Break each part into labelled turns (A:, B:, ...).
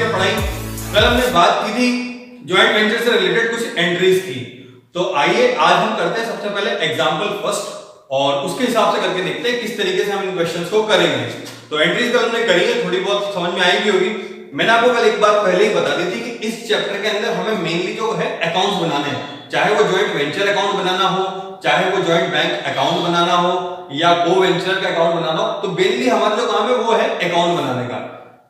A: हमने पढ़ाई, कल हमने बात की थी ज्वाइंट वेंचर से रिलेटेड कुछ एंट्रीज की। तो आइए आज हम करते हैं सबसे पहले एग्जांपल फर्स्ट और उसके हिसाब से करके देखते हैं किस तरीके से हम इन क्वेश्चंस को करेंगे। तो एंट्रीज कल हमने करी है, थोड़ी बहुत समझ में आई भी होगी। मैंने आपको कल एक बात पहले ही बता दी थी कि इस चैप्टर के अंदर हमें मेनली जो है अकाउंट्स बनाने हैं, चाहे वो ज्वाइंट वेंचर अकाउंट बनाना हो, चाहे वो ज्वाइंट बैंक अकाउंट बनाना हो या को वेंचर का अकाउंट बनाना हो। तो मेनली हमारा जो काम है वो है अकाउंट बनाने का,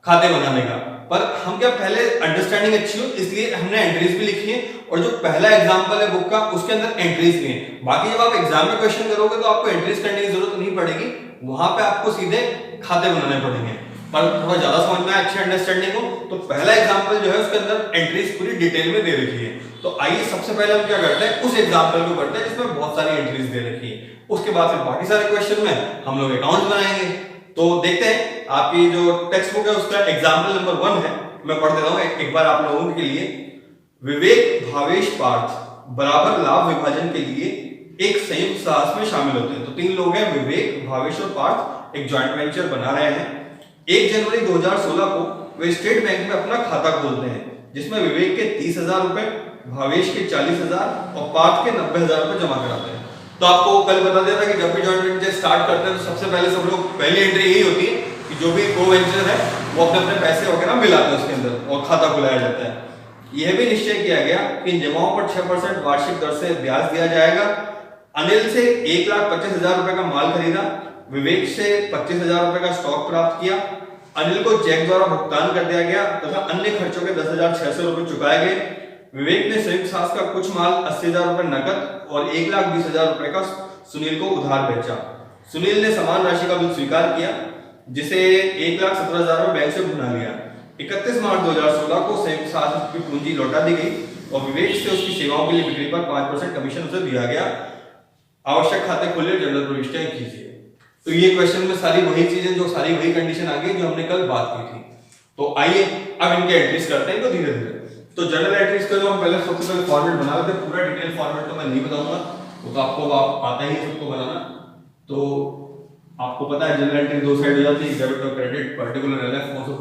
A: खाते बनाने का। पर हम क्या पहले अंडरस्टैंडिंग अच्छी हो इसलिए हमने एंट्रीज भी लिखी है और जो पहला एग्जांपल है बुक का उसके अंदर एंट्रीज भी हैं। बाकी जब आप एग्जाम में क्वेश्चन करोगे तो आपको एंट्रीज करने की जरूरत नहीं पड़ेगी, वहां पे आपको सीधे खाते बनाने पड़ेंगे। पर थोड़ा ज्यादा समझ में अच्छी अंडरस्टैंडिंग हो तो पहला एग्जांपल जो है उसके अंदर एंट्रीज पूरी डिटेल में दे रखी है। तो आइए सबसे पहले हम क्या करते हैं उस एग्जांपल को करते हैं जिसमें बहुत सारी एंट्रीज दे रखी है। उसके बाद फिर बाकी सारे क्वेश्चन में हम लोग अकाउंट बनाएंगे। तो देखते हैं आपकी जो टेक्स्ट बुक है उसका एग्जांपल नंबर 1 है, मैं पढ़ देता हूं एक बार आप लोगों के लिए। विवेक, भावेश, पार्थ बराबर लाभ विभाजन के लिए एक संयुक्त साहस में शामिल होते हैं। तो तीन लोग हैं, विवेक, भावेश और पार्थ, एक जॉइंट वेंचर बना रहे हैं। 1 जनवरी 2016 को वे स्टेट बैंक में अपना खाता खोलते हैं जिसमें विवेक के 30,000 रुपए, भावेश के 40,000 और पार्थ के 90,000 रुपए जमा कराते हैं। तो आपको कल बता दिया था कि जब भी जॉइंट वेंचर स्टार्ट करते हैं तो सबसे पहले सब लोग पहली एंट्री यही होती है कि जो भी को वेंचर है वो अपने अपने पैसे वगैरह मिलाते हैं उसके अंदर और खाता खुलाया जाता है। यह भी निश्चय किया गया कि इन जमाओं पर 6% वार्षिक दर से ब्याज दिया जाएगा। अनिल से 1,25,000 रुपए का माल खरीदा, विवेक से 25,000 रुपए का स्टॉक प्राप्त किया। अनिल को चेक द्वारा भुगतान कर दिया गया तथा अन्य खर्चों के 10,600 रुपए चुकाए गए। विवेक ने संयुक्त साहस का कुछ माल 80,000 रुपए नकद और 1,20,000 रुपए का सुनील को उधार बेचा। सुनील ने समान राशि का बिल स्वीकार किया जिसे 1,17,000 रुपए बैंक से भुना लिया। 31 मार्च 2016 को संयुक्त साहस की पूंजी लौटा दी गई और विवेक से उसकी सेवाओं के लिए बिक्री पर 5% कमीशन उसे दिया गया। आवश्यक खाते खोले, जनरल प्रविष्टियां कीजिए। तो ये क्वेश्चन में सारी वही चीजें जो सारी वही कंडीशन आ गई जो हमने कल बात की थी। तो आइए अब इनके एंट्रीज करते हैं तो धीरे धीरे। तो जनरल एंट्रीज का जो हम पहले सबसे पहले फॉर्मेट बना लेते हैं, पूरा डिटेल फॉर्मेट तो मैं नहीं बताऊंगा, वो तो आपको आता ही सबको बनाना। तो आपको पता है जनरल एंट्री दो साइड हो जाती है, डेबिट और क्रेडिट, पर्टिकुलर एलएफ, वो सब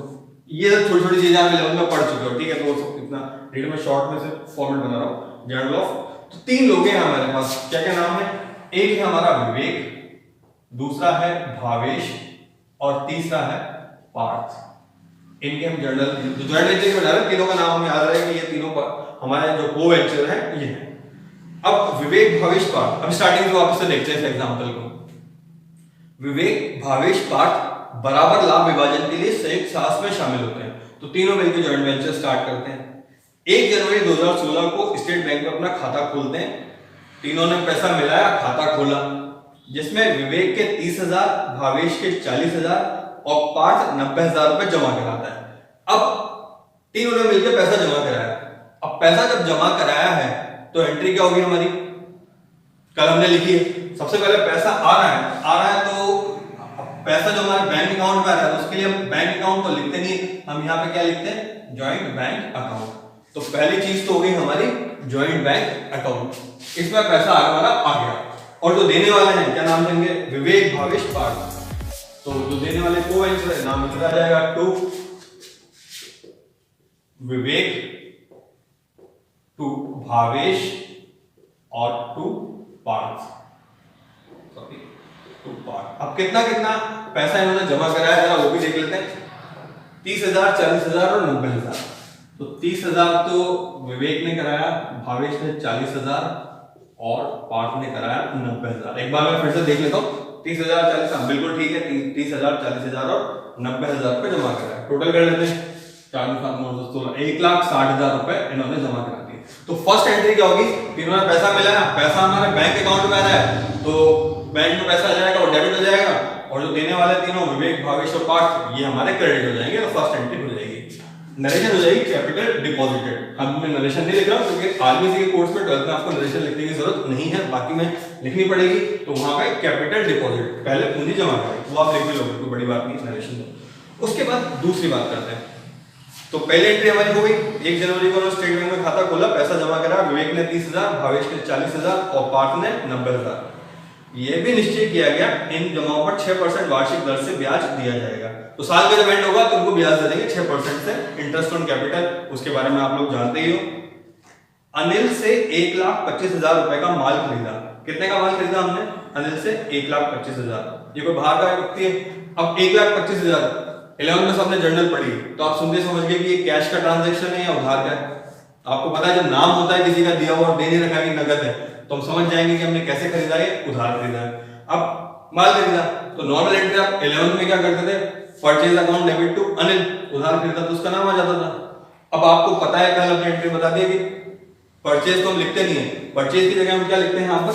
A: ये सब छोटी छोटी चीजें आप लेवल में पढ़ चुके हो, ठीक है। तो सब इतना डिटेल में शॉर्ट में से फॉर्मेट बना रहा हूं। जनरल ऑफ तो तीन लोग हैं हमारे पास, क्या क्या नाम है? एक है हमारा विवेक, दूसरा है भावेश और तीसरा है पार्थ। इनके हम जनरल ज्वाइंट वेंचर के बना रहे हैं, तीनों का नाम हमें याद रहे कि ये तीनों हमारे जो को वेंचर है ये है। अब विवेक, भावेश, पार्थ, अब स्टार्टिंग से वापस से देखते हैं इस एग्जांपल को। विवेक, भावेश, पार्थ बराबर लाभ विभाजन के लिए संयुक्त साहस में शामिल होते हैं। तो तीनों मिलकर जॉइंट वेंचर स्टार्ट करते हैं। 1 जनवरी 2016 को स्टेट बैंक में अपना खाता खोलते हैं। तीनों ने पैसा मिलाया, खाता खोला जिसमें विवेक के 30,000, भावेश के 40,000 और पार्थ 90,000 रुपए जमा कराता है। अब तीनों ने मिलकर पैसा जमा कराया। अब पैसा जब जमा कराया है तो एंट्री क्या होगी हमारी? कल हमने लिखी है, सबसे पहले पैसा आ रहा है तो पैसा जो हमारे बैंक अकाउंट में आ रहा है उसके लिए हम बैंक अकाउंट तो लिखते नहीं, हम यहाँ पे क्या लिखते हैं? Joint bank account. तो पहली चीज तो हो गई हमारी जॉइंट बैंक अकाउंट, इसमें पैसा हमारा आ गया। और जो देने वाले हैं क्या नाम देंगे? विवेक, भावेश, पार्थ। तो जो देने वाले को वेंचर है नाम लिखा जाएगा टू विवेक, टू भावेश और टू पार्थ। अब कितना कितना पैसा इन्होंने जमा कराया जरा वो भी देख लेते हैं। 30,000, 40,000 और 90,000। तो 30,000 तो विवेक ने कराया, भावेश ने 40,000 और पार्थ ने कराया 90,000। एक बार मैं फिर से देख लेता हूँ। 30,000, 40,000 बिल्कुल ठीक है। 30,000, 40,000 और 90,000 रुपए जमा कराया। टोटल कर लेते हैं 4,916, 1,60,000 रुपए इन्होंने जमा करा दिए। तो फर्स्ट एंट्री क्या होगी? इन्होंने पैसा मिलाया, पैसा हमारे बैंक अकाउंट में आ रहा है तो बैंक में पैसा आ जाएगा और डेबिट हो जाएगा, और जो देने वाले तीनों विवेक, भावेश और पार्थ ये हमारे क्रेडिट हो जाएंगे। तो फर्स्ट एंट्री हो जाएगी, नरेशन हो जाएगी कैपिटल डिपॉजिटेड। हम मैं नरेशन नहीं लिख रहा क्योंकि आरबीसी के कोर्स में 12th में आपको नरेशन लिखने की जरूरत नहीं है, बाकी में लिखनी पड़ेगी। तो वहां पे कैपिटल डिपॉजिट, पहले पूंजी जमा करें, वो आप लिख भी लोगे, कोई बड़ी बात नहीं नरेशन में। उसके बाद दूसरी बात करते हैं। तो पहली एंट्री हमारी हो गई, 1 जनवरी को स्टेट बैंक में खाता खोला, पैसा जमा करा, विवेक ने 30,000, भावेश ने 40,000 और पार्थ ने 90,000। ये भी निश्चय किया गया इन जमाओं पर 6% वार्षिक दर से ब्याज दिया जाएगा। तो साल का जब एंड होगा तो उनको ब्याज दे देंगे 6% से इंटरेस्ट ऑन कैपिटल, उसके बारे में आप लोग जानते ही हो। अनिल से 1,25,000 रुपए का माल खरीदा। कितने का माल खरीदा हमने? अनिल से 1,25,000। ये कोई बाहर का व्यक्ति है। अब 1,25,000 11 में सबने जर्नल पढ़ी तो आप सुनते समझ गए कि ये कैश का ट्रांजैक्शन है या उधार का है। आपको पता है जब नाम होता है किसी का दिया हुआ और दे नहीं रखा कि नगद है तो हम समझ जाएंगे कि हमने कैसे खरीदा है, उधार खरीदा है। अब माल खरीदा तो नॉर्मल एंट्री आप 11 में क्या करते थे? Purchase account debit to Anil, उधार खरीदा तो उसका नाम आ जाता था। अब आपको पता है कल अपनी एंट्री बता दी कि परचेज तो हम लिखते नहीं है, परचेज की जगह हम क्या लिखते हैं यहाँ पर?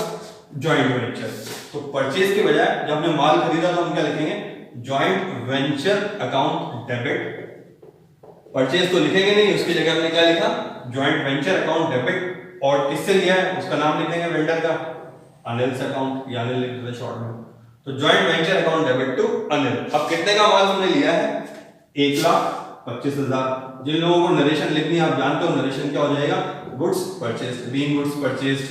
A: Joint venture. तो परचेज के बजाय जब हमने माल खरीदा तो हम क्या लिखेंगे? Joint venture account debit. Purchase तो लिखेंगे नहीं, उसकी जगह हमने क्या लिखा? Joint venture account debit. और किससे लिया है उसका नाम लिख देंगे वेंडर का, अनिल से अकाउंट, या अनिल लिख देते शॉर्ट में। तो joint venture account debit to Anil. अब कितने का माल हमने लिया है? 1,25,000। जिन लोगों को नरेशन लिखनी है आप जानते हो नरेशन क्या हो जाएगा? Goods purchased, being goods purchased.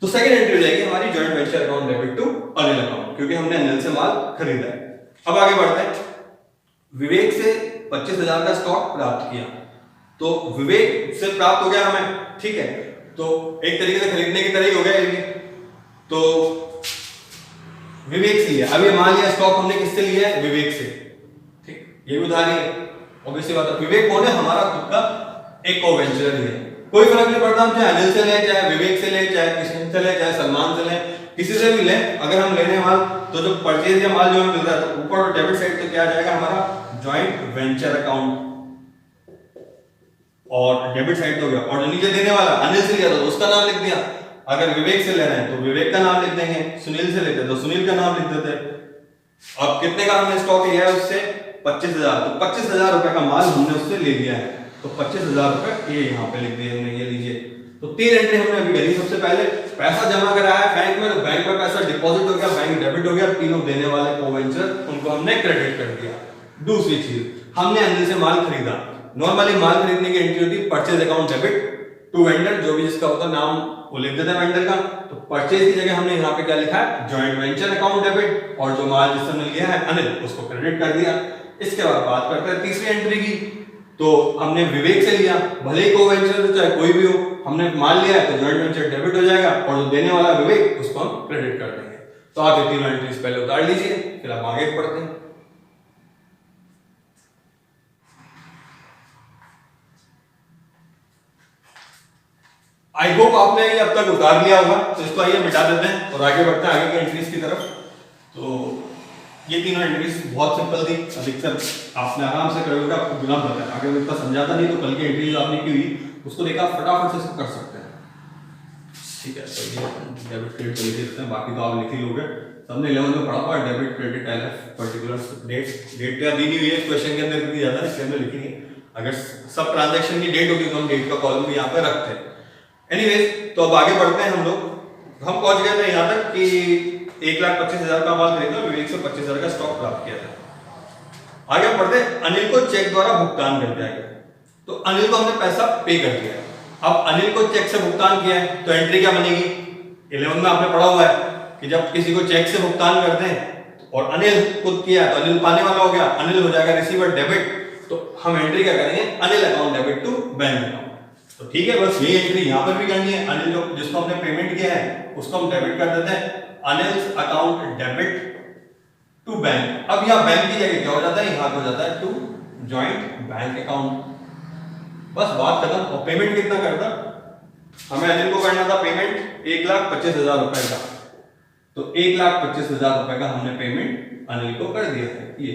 A: तो सेकंड एंट्री हो जाएगी हमारी joint venture account debit to Anil account, क्योंकि हमने अनिल से माल खरीदा है। अब आगे बढ़ते हैं। विवेक से 25,000 का स्टॉक प्राप्त किया। तो विवेक से प्राप्त हो गया हमें, ठीक है, तो एक तरीके से खरीदने की तरह ही हो गया ये। तो विवेक से लिया। अब ये मान लिया स्टॉक हमने किससे लिया है? विवेक से, ठीक, ये भी उधारी है ऑब्वियसली बात है। विवेक कौन है? हमारा खुद का एक को-वेंचर है। कोई फर्क नहीं पड़ता हम चाहे अनिल से लें, चाहे विवेक से लें, चाहे किशन से लें, चाहे सलमान से लें, किसी से भी लें। अगर हम लेने माल तो जो परचेज या माल जो हमें मिल रहा है तो ऊपर और डेबिट साइड तो क्या आ जाएगा हमारा? जॉइंट वेंचर अकाउंट, और डेबिट साइड तो हो गया। और जो नीचे देने वाला अनिल से लिया था तो उसका नाम लिख दिया। अगर विवेक से ले रहे हैं तो विवेक का नाम लिख देंगे, सुनील से लेते तो सुनील का नाम लिख देते। अब कितने का हमने स्टॉक लिया है उससे? 25,000। तो 25,000 रुपए का माल हमने उससे ले लिया है, तो 25,000 रुपए ये यहाँ पे लिख दिए हमने, ये लीजिए। तो 3 एंट्री हमने अभी करी। सबसे पहले पैसा जमा कराया है बैंक में, तो बैंक में पैसा डिपॉजिट हो गया, बैंक डेबिट हो गया। तीनों देने वाले को-वेंचर उनको हमने क्रेडिट कर दिया। दूसरी चीज, हमने अनिल से माल खरीदा। नॉर्मली माल खरीदने की एंट्री होती है purchase account debit to vendor, जो भी जिसका होता है नाम वो लिख देते हैं वेंडर का। तो परचेज की जगह हमने यहाँ पे क्या लिखा है? जॉइंट वेंचर अकाउंट डेबिट, और जो माल जिससे हमने लिया है अनिल उसको क्रेडिट कर दिया। इसके बाद बात करते हैं तीसरी एंट्री की। तो हमने विवेक से लिया, भले ही को-वेंचर चाहे कोई भी हो, हमने माल लिया है तो जॉइंट वेंचर डेबिट हो जाएगा, और जो देने वाला विवेक उसको हम क्रेडिट कर देंगे। तो आप ये तीनों एंट्रीज पहले उतार लीजिए, फिर आप आगे पढ़ते हैं। आई होप आपने ये अब तक उतार लिया होगा, तो इसको आइए मिटा देते हैं और आगे बढ़ते हैं आगे की एंट्रीज की तरफ। तो ये तीनों एंट्रीज बहुत सिंपल थी, अधिकतर आपने आराम से कर लोगे, आपको बिना बताया। अगर मैं इतना समझाता नहीं तो कल की एंट्रीज आपने की हुई उसको देखा फटाफट से कर सकते हैं, ठीक है। तो ये डेबिट क्रेडिट लिख देते हैं, बाकी तो आप लिख ही लोगे। सबने 11 में पढ़ा हुआ debit credit LF particular date क्या दी हुई है क्वेश्चन के अंदर, लिखी जाता है इसके अंदर लिखी नहीं। अगर सब ट्रांजैक्शन की डेट होगी तो हम डेट का कॉलम भी यहाँ पे रखते हैं। एनीवेज, तो अब आगे बढ़ते हैं हम लोग। हम पहुंच गए थे यहाँ तक कि 1,25,000 का माल खरीदा, विवेक से 25,000 का स्टॉक प्राप्त किया था। आगे बढ़ते अनिल को चेक द्वारा भुगतान कर दिया गया। तो अनिल को हमने पैसा पे कर दिया। अब अनिल को चेक से भुगतान किया है तो एंट्री क्या बनेगी? 11 में आपने पढ़ा हुआ है कि जब किसी को चेक से भुगतान करते हैं और अनिल खुद किया तो अनिल पाने वाला हो गया, अनिल हो जाएगा रिसीवर डेबिट। तो हम एंट्री क्या करेंगे? Anil account debit to bank account. तो ठीक है, बस यही एंट्री यहाँ पर भी करनी है। अनिल जो जिसको हमने पेमेंट किया है उसको हम डेबिट कर देते हैं, Anil account debit to bank. अब यहाँ बैंक की जगह क्या हो जाता है? यहाँ पे हो जाता है टू जॉइंट बैंक अकाउंट। बस बात खत्म। और पेमेंट कितना करता? हमें अनिल को करना था पेमेंट 1,25,000 रुपए का। तो 1,25,000 रुपए का हमने पेमेंट अनिल को कर दिया है। ये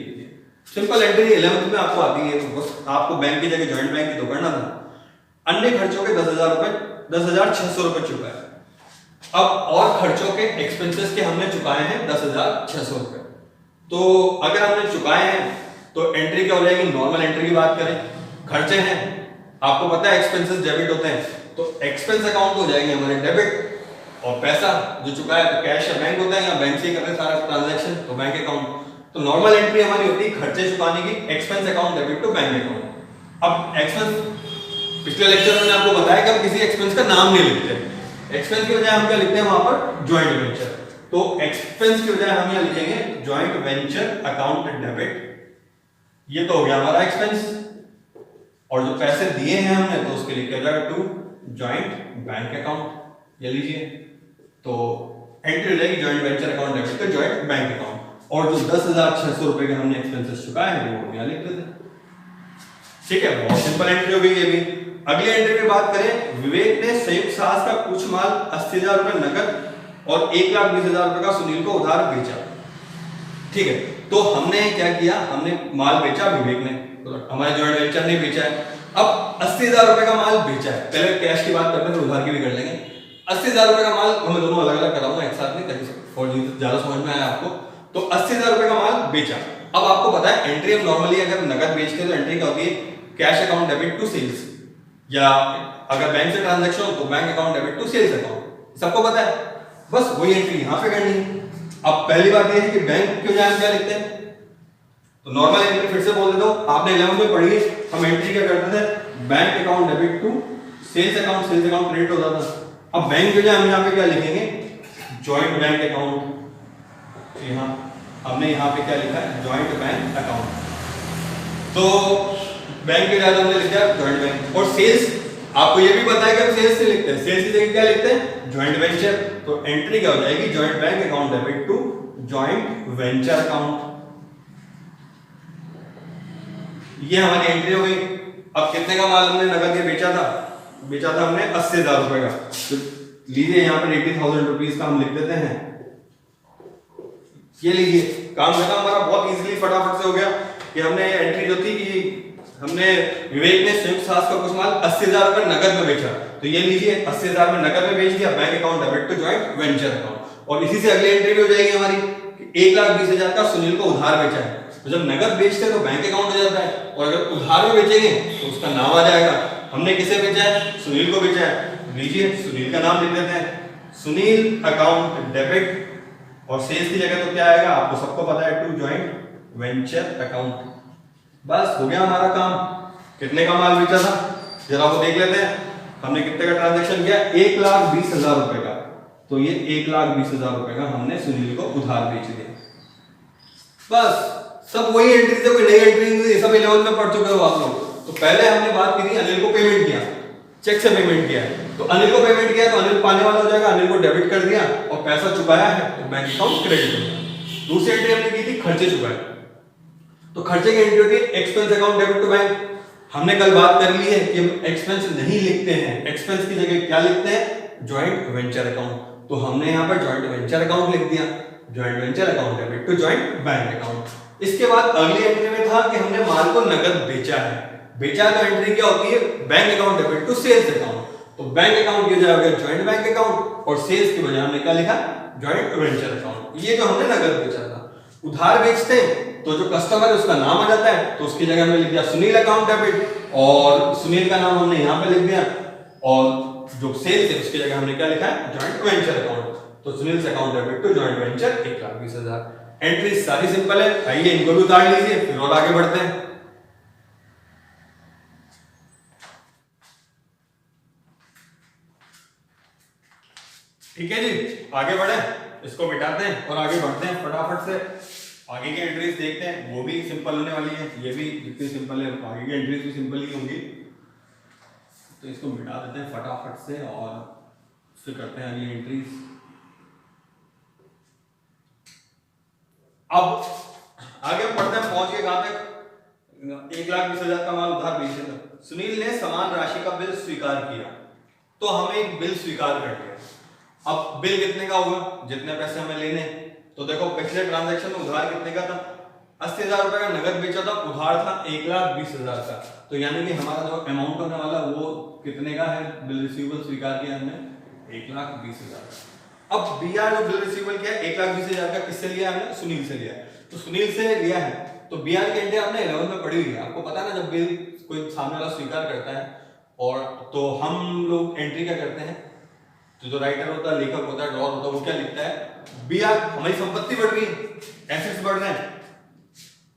A: सिंपल एंट्री 11th में आपको आती है, तो बस आपको बैंक की जगह जॉइंट बैंक की तो करना था। अन्य खर्चों के 10,000 रुपए, 10,600 रुपए चुकाए। अब और खर्चों के एक्सपेंसेस के हमने चुकाए हैं 10,600 रुपए। तो अगर हमने चुकाए हैं तो एंट्री क्या हो जाएगी? नॉर्मल एंट्री की बात करें, खर्चे हैं, आपको पता है एक्सपेंसेस डेबिट होते हैं, तो एक्सपेंस अकाउंट हो जाएंगे हमारे डेबिट। और पैसा जो चुकाया तो कैश या बैंक होता है, या बैंक से ही करते हैं सारा ट्रांजैक्शन, तो बैंक अकाउंट। तो नॉर्मल एंट्री हमारी होती है खर्चे चुकाने की, expense account debit to bank account. अब एक्सपेंस, पिछले लेक्चर में मैंने आपको बताया कि हम किसी एक्सपेंस का नाम नहीं लिखते, एक्सपेंस की बजाय हम क्या लिखते हैं वहां पर? Joint venture. तो एक्सपेंस की बजाय हम यहाँ लिखेंगे जॉइंट वेंचर अकाउंट डेबिट। ये तो हो गया हमारा एक्सपेंस, और जो पैसे दिए हैं हमने तो उसके लिए क्या जाएगा टू जॉइंट बैंक अकाउंट। ये लीजिए, तो एंट्री हो जाएगी जॉइंट वेंचर अकाउंट डेबिट तो जॉइंट बैंक अकाउंट, और जो 10,600 रुपए के हमने एक्सपेंसेस चुकाए हैं वो यहाँ लिख देते हैं। ठीक है, बहुत सिंपल एंट्री हो गई ये भी। अगली एंट्री में बात करें, विवेक ने संयुक्त साहस का कुछ माल 80,000 रुपए नकद और 1,20,000 रुपए का सुनील को उधार बेचा। ठीक है, तो हमने क्या किया, हमने माल बेचा विवेक ने, तो हमारे जॉइंट वेंचर ने बेचा है। अब 80,000 रुपए का माल बेचा है, पहले कैश की बात करते हैं फिर उधार की भी कर लेंगे। 80,000 रुपए का माल हमें दोनों अलग अलग कराऊंगा एक साथ नहीं, ताकि फॉर ज्यादा समझ में आया आपको। तो 80,000 रुपए का माल बेचा। अब आपको पता है एंट्री हम नॉर्मली अगर नकद बेचते हैं तो एंट्री क्या होती है, cash account debit to sales, या अगर बैंक से ट्रांजैक्शन हो तो bank account debit to sales account, सबको पता है। बस वही एंट्री यहां पे करनी है। अब पहली बात यह है कि बैंक क्यों जाए क्या लिखते हैं, तो नॉर्मल एंट्री फिर से बोल देता हूं, आपने 11th में पढ़ी है, हम एंट्री क्या करते थे, bank account debit to sales account credit होता था। अब बैंक क्यों जाए हम यहां पे क्या लिखेंगे, जॉइंट बैंक अकाउंट। यहां हमने यहां पे क्या लिखा है, जॉइंट बैंक अकाउंट। तो बैंक के ज्यादा हमने लिखा है जॉइंट बैंक। और सेल्स आपको ये भी पता है कि हम सेल्स से लिखते हैं, सेल्स की जगह क्या लिखते हैं, जॉइंट वेंचर। तो एंट्री क्या हो जाएगी, joint bank account debit to joint venture account. ये हमारी एंट्री हो गई। अब कितने का माल हमने नगद में बेचा था हमने 80,000 रुपए का। तो लीजिए यहाँ पर 80,000 रुपीज का हम लिख देते हैं। ये लीजिए, काम खत्म हमारा, बहुत इजीली फटाफट से हो गया कि हमने एंट्री जो थी कि हमने विवेक ने संयुक्त साहस का कुछ माल 80,000 रुपए नगद में बेचा, तो ये लीजिए 80,000 में नगद में बेच दिया, bank account debit to joint venture account. और इसी से अगली एंट्री भी हो जाएगी हमारी कि 1,20,000 का सुनील को उधार बेचा है। तो जब नगद बेचते हैं तो बैंक अकाउंट हो जाता है, और अगर उधार में बेचेंगे तो उसका नाम आ जाएगा। हमने किसे बेचा है, सुनील को बेचा है, लीजिए सुनील का नाम लिख देते हैं, सुनील अकाउंट डेबिट। और सेल्स की जगह तो क्या आएगा, आपको सबको पता है, टू जॉइंट वेंचर अकाउंट। बस हो गया हमारा काम। कितने का माल बेचा था जरा वो देख लेते हैं। हमने कितने का ट्रांजैक्शन किया, 1,20,000 रुपए का। तो ये 1,20,000 रुपए का हमने सुनील को उधार बेच दिया। बस सब वही एंट्री थे, कोई नई एंट्री नहीं, सब 11th में पढ़ चुके हो आप लोग। तो पहले हमने बात की थी, अनिल को पेमेंट किया, चेक से पेमेंट किया है, तो अनिल को पेमेंट किया तो अनिल पाने वाला हो जाएगा, अनिल को डेबिट कर दिया और पैसा चुकाया है तो बैंक अकाउंट क्रेडिट हो गया। दूसरी एंट्री हमने की थी खर्चे चुकाए, तो खर्चे की एंट्री होती है expense account debit to bank. हमने कल बात कर ली है कि हम एक्सपेंस नहीं लिखते हैं, एक्सपेंस की जगह क्या लिखते हैं, जॉइंट वेंचर अकाउंट। तो हमने यहाँ पर जॉइंट वेंचर अकाउंट लिख दिया, joint venture account debit to joint bank account. इसके बाद अगली एंट्री में था कि हमने माल को नगद बेचा है। बेचा तो एंट्री क्या होती है, bank account debit to sales account. तो बैंक अकाउंट की जाएगा जॉइंट बैंक अकाउंट, और सेल्स की बजाय हमने क्या लिखा, जॉइंट वेंचर अकाउंट। ये जो हमने नगद बेचा था। उधार बेचते हैं तो जो कस्टमर है उसका नाम आ जाता है, तो उसकी जगह हमने लिख दिया सुनील अकाउंट डेबिट, और सुनील का नाम हमने यहाँ पे लिख दिया, और जो सेल्स है उसकी जगह हमने क्या लिखा है, जॉइंट वेंचर अकाउंट। तो Sunil account debit to joint venture 1,20,000। Entry सारी सिंपल है, आइए इनको भी उतार लीजिए फिर और आगे बढ़ते हैं। ठीक है जी, आगे बढ़े, इसको मिटाते हैं और आगे बढ़ते हैं फटाफट से। आगे की एंट्रीज देखते हैं, वो भी सिंपल होने वाली है, ये भी जितनी सिंपल है आगे की एंट्रीज भी सिंपल ही होंगी। तो इसको मिटा देते हैं फटाफट से और फिर करते हैं अगली एंट्रीज। अब आगे पढ़ते हैं, पहुंच गए कहां तक, 1,20,000 का माल उधार बेचे था। सुनील ने समान राशि का बिल स्वीकार किया, तो हमें एक बिल स्वीकार कर लिया। अब बिल कितने का होगा, जितने पैसे हमें लेने। तो देखो पिछले ट्रांजैक्शन में उधार कितने का था, 80,000 रुपए का नगद बेचा था, उधार था 1,20,000 का। तो यानी कि हमारा जो अमाउंट होने वाला वो कितने का है, बिल रिसीवेबल स्वीकार किया हमने 1,20,000। अब बीआर जो बिल रिसीवेबल किया 1,20,000 का किससे लिया हमने, सुनील से लिया। तो सुनील से लिया है तो बीआर की एंट्री आपने 11th में पढ़ी हुई है, आपको पता है ना, जब बिल कोई सामने वाला स्वीकार करता है और तो हम लोग एंट्री क्या करते हैं, तो जो राइटर होता है, लेखक होता है, ड्रॉर होता है, वो क्या लिखता है, बीआर हमारी संपत्ति बढ़ रही है, एसेट्स बढ़ रहे हैं।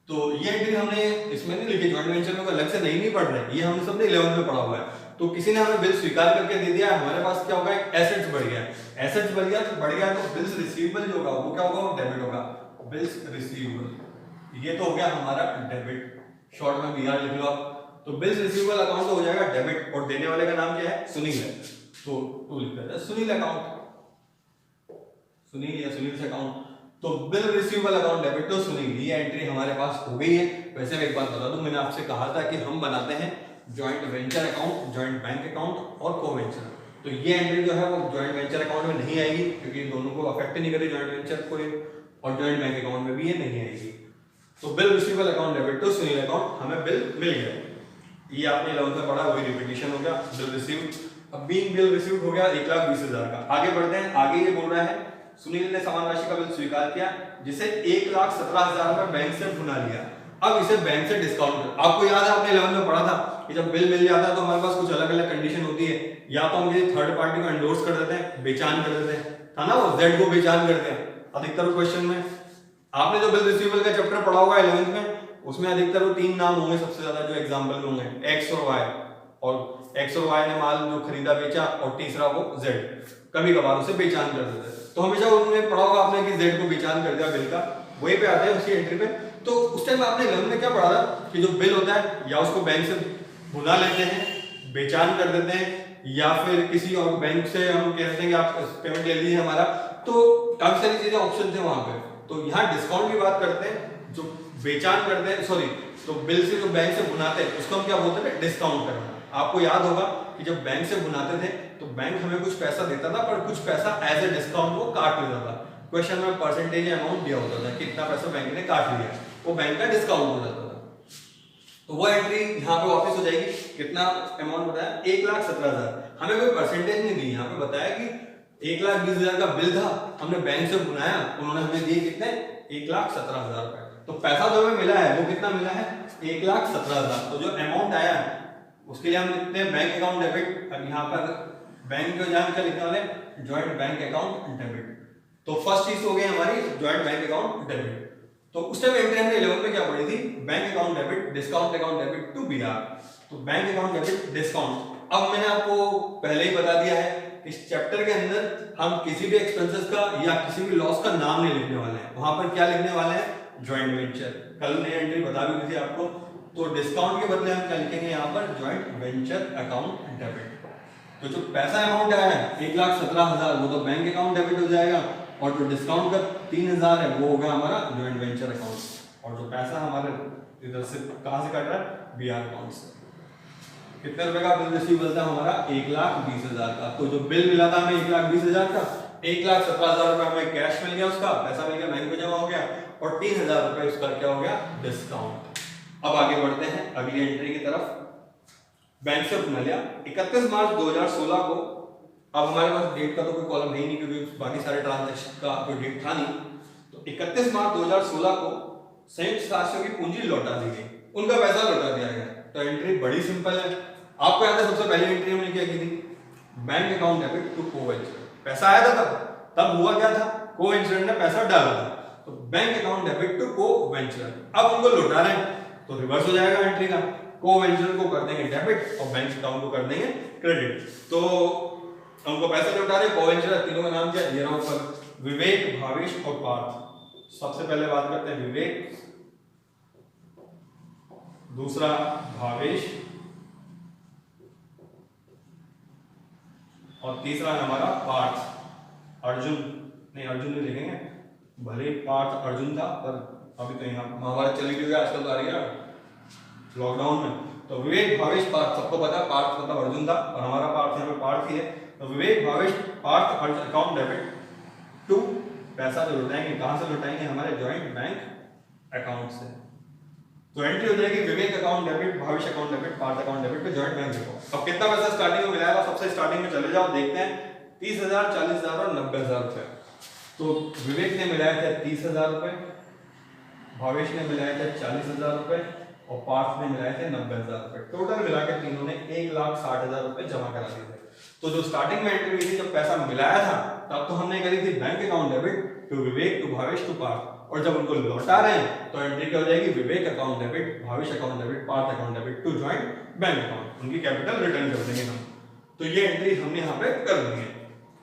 A: तो ये एंट्री हमने इसमें नहीं लिखी, जॉइंट वेंचर में अलग से नहीं पढ़ रहे, ये हमने सबने 11th में पढ़ा हुआ है। तो किसी ने हमें बिल स्वीकार करके दे दिया, हमारे पास क्या होगा, एक एसेट्स बढ़ गया, एसेट्स बढ़ गया तो बिल्स रिसीवेबल जो होगा वो क्या होगा, वो डेबिट होगा, बिल्स रिसीवेबल। ये तो हो गया हमारा डेबिट, शॉर्ट में बीआर लिख लो आप। तो बिल्स रिसीवेबल अकाउंट हो जाएगा डेबिट, और देने वाले का नाम क्या है, सुनील है, तो टू लिख देते हैं सुनील अकाउंट, सुनील या सुनील से अकाउंट। तो bill receivable account debit to Sunil, ये एंट्री हमारे पास हो गई है। वैसे मैं एक बात बता दूं, मैंने आपसे कहा था कि हम बनाते हैं joint venture account, joint bank account और को वेंचर। तो ये एंट्री जो है वो जॉइंट वेंचर अकाउंट में नहीं आएगी, क्योंकि दोनों को अफेक्ट नहीं करेगी जॉइंट वेंचर को, और जॉइंट बैंक अकाउंट में भी ये नहीं आएगी। तो bill receivable account debit to Sunil account, हमें बिल मिल गया, ये आपने 11th में पढ़ा, वही रिपीटिशन हो गया। बिल रिसीव, अब बीइंग बिल रिसीव्ड हो गया 1,20,000 का। आगे बढ़ते हैं, आगे ये बोल रहा है सुनील ने समान राशि का बिल स्वीकार किया, जिसे 1,17,000 रुपए बैंक से भुना लिया। अब इसे बैंक से डिस्काउंट, आपको याद है आपने 11th में पढ़ा था कि जब बिल मिल जाता है तो हमारे पास कुछ अलग अलग कंडीशन होती है, या तो हम ये थर्ड पार्टी को एंडोर्स कर देते हैं, बेचान कर देते हैं, था ना, वो जेड को बेचान करते हैं अधिकतर क्वेश्चन में। आपने जो बिल रिसीवेबल का चैप्टर पढ़ा होगा 11th में, उसमें अधिकतर वो 3 नाम होंगे सबसे ज्यादा जो एग्जांपल में होंगे, एक्स और वाई, और एक्स और वाई ने माल जो खरीदा बेचा, और तीसरा वो जेड, कभी कभार उसे बेचान कर देते हैं। तो हमेशा उन्होंने पढ़ा होगा आपने कि जेड को बेचान कर दिया बिल का, वहीं पे आते हैं उसी एंट्री पे। तो उस टाइम आपने 11th में क्या पढ़ा था कि जो बिल होता है, या उसको बैंक से भुना लेते हैं, बेचान कर देते हैं, या फिर किसी और बैंक से हम कहते हैं कि आप पेमेंट ले लीजिए हमारा, तो काफी सारी चीजें ऑप्शन थे वहां पे। तो यहाँ डिस्काउंट की बात करते हैं, जो बेचान करते हैं, सॉरी, तो बिल से जो बैंक से भुनाते हैं उसको हम क्या बोलते हैं, डिस्काउंट करना। आपको याद होगा कि जब बैंक से भुनाते थे तो बैंक हमें कुछ पैसा देता था, पर कुछ पैसा एज ए डिस्काउंट वो काट लेता था। क्वेश्चन में परसेंटेज अमाउंट दिया होता था, कितना पैसा बैंक ने काट लिया, वो बैंक का डिस्काउंट हो जाता था। तो वो एंट्री यहाँ पे वापस हो जाएगी, कितना अमाउंट बताया, 1,17,000। हमें कोई परसेंटेज नहीं दी, यहाँ पे बताया कि 1,20,000 का बिल था, हमने बैंक से भुनाया, उन्होंने हमें दिए कितने, 1,17,000 रुपए। तो पैसा जो हमें मिला है वो कितना मिला है, 1,17,000। तो जो अमाउंट आया है उसके लिए हम लिखते हैं बैंक अकाउंट डेबिट। अब यहाँ पर बैंक के जहाँ क्या लिखने वाले, जॉइंट बैंक अकाउंट डेबिट। तो फर्स्ट चीज हो गई हमारी जॉइंट बैंक अकाउंट डेबिट। तो उस टाइम एंट्री हमने 11th में क्या पढ़ी थी, bank account debit, discount account debit to BR. तो बैंक अकाउंट डेबिट डिस्काउंट। अब मैंने आपको पहले ही बता दिया है, इस चैप्टर के अंदर हम किसी भी एक्सपेंसेस का या किसी भी लॉस का नाम नहीं लिखने वाले हैं, वहां पर क्या लिखने वाले हैं, जॉइंट वेंचर। कल ने एंट्री बता भी दी थी आपको। तो डिस्काउंट के बदले हम क्या लिखेंगे यहाँ पर, जॉइंट वेंचर अकाउंट डेबिट। तो जो पैसा अमाउंट आया है 1,17,000, वो तो बैंक अकाउंट डेबिट हो जाएगा, और जो डिस्काउंट का 3,000 है वो होगा हमारा जॉइंट वेंचर अकाउंट। और जो पैसा हमारे इधर से कहां से कट रहा है, बीआर अकाउंट से। कितने रुपए का बिल रिसीवेबल था हमारा, 1,20,000 का। तो जो बिल मिला था हमें 1,20,000 का, 1,17,000 रुपए हमें कैश मिल गया, उसका पैसा मिल गया, बैंक में जमा हो गया, और 3,000 रुपए उसका क्या हो गया, डिस्काउंट। अब आगे बढ़ते हैं अगली एंट्री की तरफ। बैंक से भुना लिया 31 मार्च 2016 को। अब हमारे पास डेट का तो कोई कॉलम है ही नहीं, क्योंकि बाकी सारे ट्रांजैक्शन का कोई डेट था नहीं। तो 31 मार्च 2016 को संयुक्त सदस्यों की पूंजी लौटा दी गई, उनका पैसा लौटा दिया गया। तो एंट्री बड़ी सिंपल है, आपको याद है सबसे पहले एंट्री हमने क्या की थी, बैंक अकाउंट डेबिट टू को-वेंचर। पैसा आया था तब हुआ क्या था, को-वेंचर ने पैसा डाला था, तो बैंक अकाउंट डेबिट टू को-वेंचर। अब उनको लौटा रहे हैं तो रिवर्स हो जाएगा एंट्री का, को-वेंचर को कर देंगे डेबिट और बैंक अकाउंट को कर देंगे क्रेडिट। तो हमको पैसे लौटा रहे, को-वेंचर, तीनों का नाम क्या है, ये रहा ऊपर, विवेक, भावेश और पार्थ। सबसे पहले बात करते हैं विवेक, दूसरा भावेश, और तीसरा है हमारा पार्थ। अर्जुन नहीं, अर्जुन नहीं लिखेंगे, भले पार्थ अर्जुन था, पर अभी तो यहाँ महाभारत चली गई है आजकल, तो आ रही है लॉकडाउन में। तो विवेक, भावेश, पार्थ, सबको पता है पार्थ मतलब अर्जुन था, और हमारा पार्थ यहाँ पे पार्थ ही है। तो Vivek, Bhavesh, Parth account debit to, पैसा जो लौटाएंगे कहां से लौटाएंगे, हमारे जॉइंट बैंक अकाउंट से। तो एंट्री हो जाएगी Vivek account debit, Bhavesh account debit, Parth account debit पे जॉइंट बैंक अकाउंट। अब कितना पैसा स्टार्टिंग में मिलाएगा, सबसे स्टार्टिंग में चले जाओ, देखते हैं 30,000, 40,000 और 90,000 रुपए। तो विवेक ने मिलाए थे 30,000 रुपए, भावेश ने मिलाए थे 40,000 रुपए, और पार्थ ने मिलाए थे 90,000 रुपए। टोटल मिला के तीनों ने 1,60,000 रुपए जमा करा दिए थे। तो जो स्टार्टिंग में एंट्री हुई थी, जब पैसा मिलाया था तब तो हमने करी थी bank account debit to Vivek, to Bhavesh, to Parth, और जब उनको लौटा रहे हैं तो एंट्री क्या हो जाएगी, Vivek account debit, Bhavesh account debit, Parth account debit to joint bank account. उनकी कैपिटल रिटर्न कर देंगे हम। तो ये एंट्री हमने यहाँ पे कर दी है।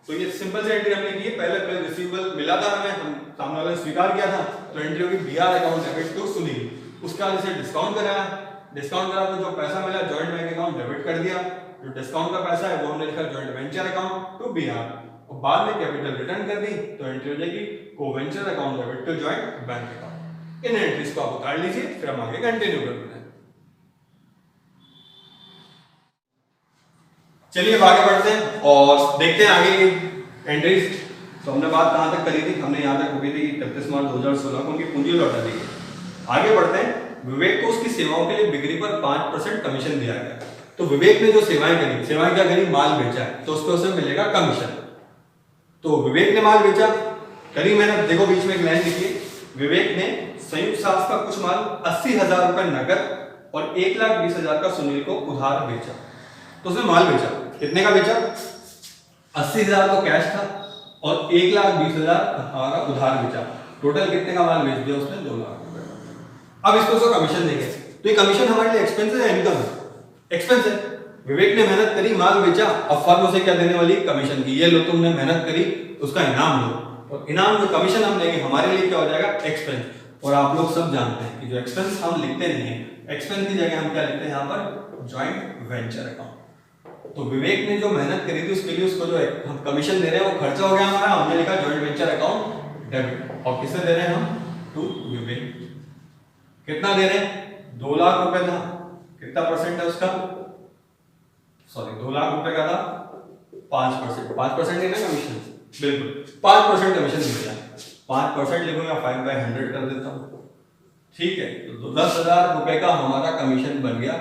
A: तो ये सिंपल सी एंट्री हमने की है। पहले रिसीवेबल मिला था हमें, हम सामने वाले ने स्वीकार किया था, तो एंट्री होगी BR account debit to Sunil. उसके बाद इसे डिस्काउंट कराया, डिस्काउंट करा तो जो पैसा मिला जॉइंट बैंक अकाउंट डेबिट कर दिया। जो डिस्काउंट का पैसा है वो हमने लिखा joint venture account to BR, और बाद में कैपिटल रिटर्न कर दी तो एंट्री हो जाएगी coventurer account debit to joint bank account. इन एंट्रीज को आप उतार लीजिए, फिर हम आगे कंटिन्यू कर देते हैं। चलिए अब आगे बढ़ते हैं और देखते हैं आगे की एंट्रीज। तो हमने बात कहां तक करी थी, हमने यहां तक रुकी थी 31 मार्च 2016 को उनकी पूंजी लौटा दी गई। आगे बढ़ते हैं। विवेक को उसकी सेवाओं के लिए बिक्री पर 5% कमीशन दिया गया। तो विवेक ने जो सेवाएं करी, सेवाएं क्या करी, माल बेचा है, तो उसको उसे मिलेगा कमीशन। तो विवेक ने माल बेचा, करी मेहनत। देखो बीच में एक लाइन लिखी, विवेक ने संयुक्त साहस का कुछ माल 80,000 रुपए नकद और 1,20,000 का सुनील को उधार बेचा। तो उसने माल बेचा, कितने का बेचा, 80,000 तो कैश था और 1,20,000 हमारा उधार बेचा। टोटल कितने का माल बेच दिया उसने, 2 लाख रुपए का। अब इसको उसको कमीशन देंगे, तो ये कमीशन हमारे लिए एक्सपेंस है या इनकम है, एक्सपेंस है। विवेक ने मेहनत करी, माल बेचा, अब फर्म उसे क्या देने वाली, कमीशन की। ये लो तुमने मेहनत करी, उसका इनाम लो, और इनाम जो कमीशन हम लेंगे हमारे लिए क्या हो जाएगा, एक्सपेंस। और आप लोग सब जानते हैं कि जो एक्सपेंस हम लिखते नहीं है, एक्सपेंस की जगह हम क्या लिखते हैं यहाँ पर, जॉइंट वेंचर अकाउंट। तो विवेक ने जो मेहनत करी थी उसके लिए उसको जो हम कमीशन दे रहे हैं वो खर्चा हो गया हमारा, हमने लिखा जॉइंट वेंचर अकाउंट डेबिट। और किसे दे रहे हैं हम, टू विवेक। कितना दे रहे हैं, 2 लाख रुपए था, कितना परसेंट है उसका, सॉरी 2 लाख रुपए का था, 5%, 5% है ना कमीशन, बिल्कुल 5% कमीशन मिल गया। 5% लिखूंगा, 5/100 कर देता हूं, ठीक है। तो 10,000 रुपए का हमारा कमीशन बन गया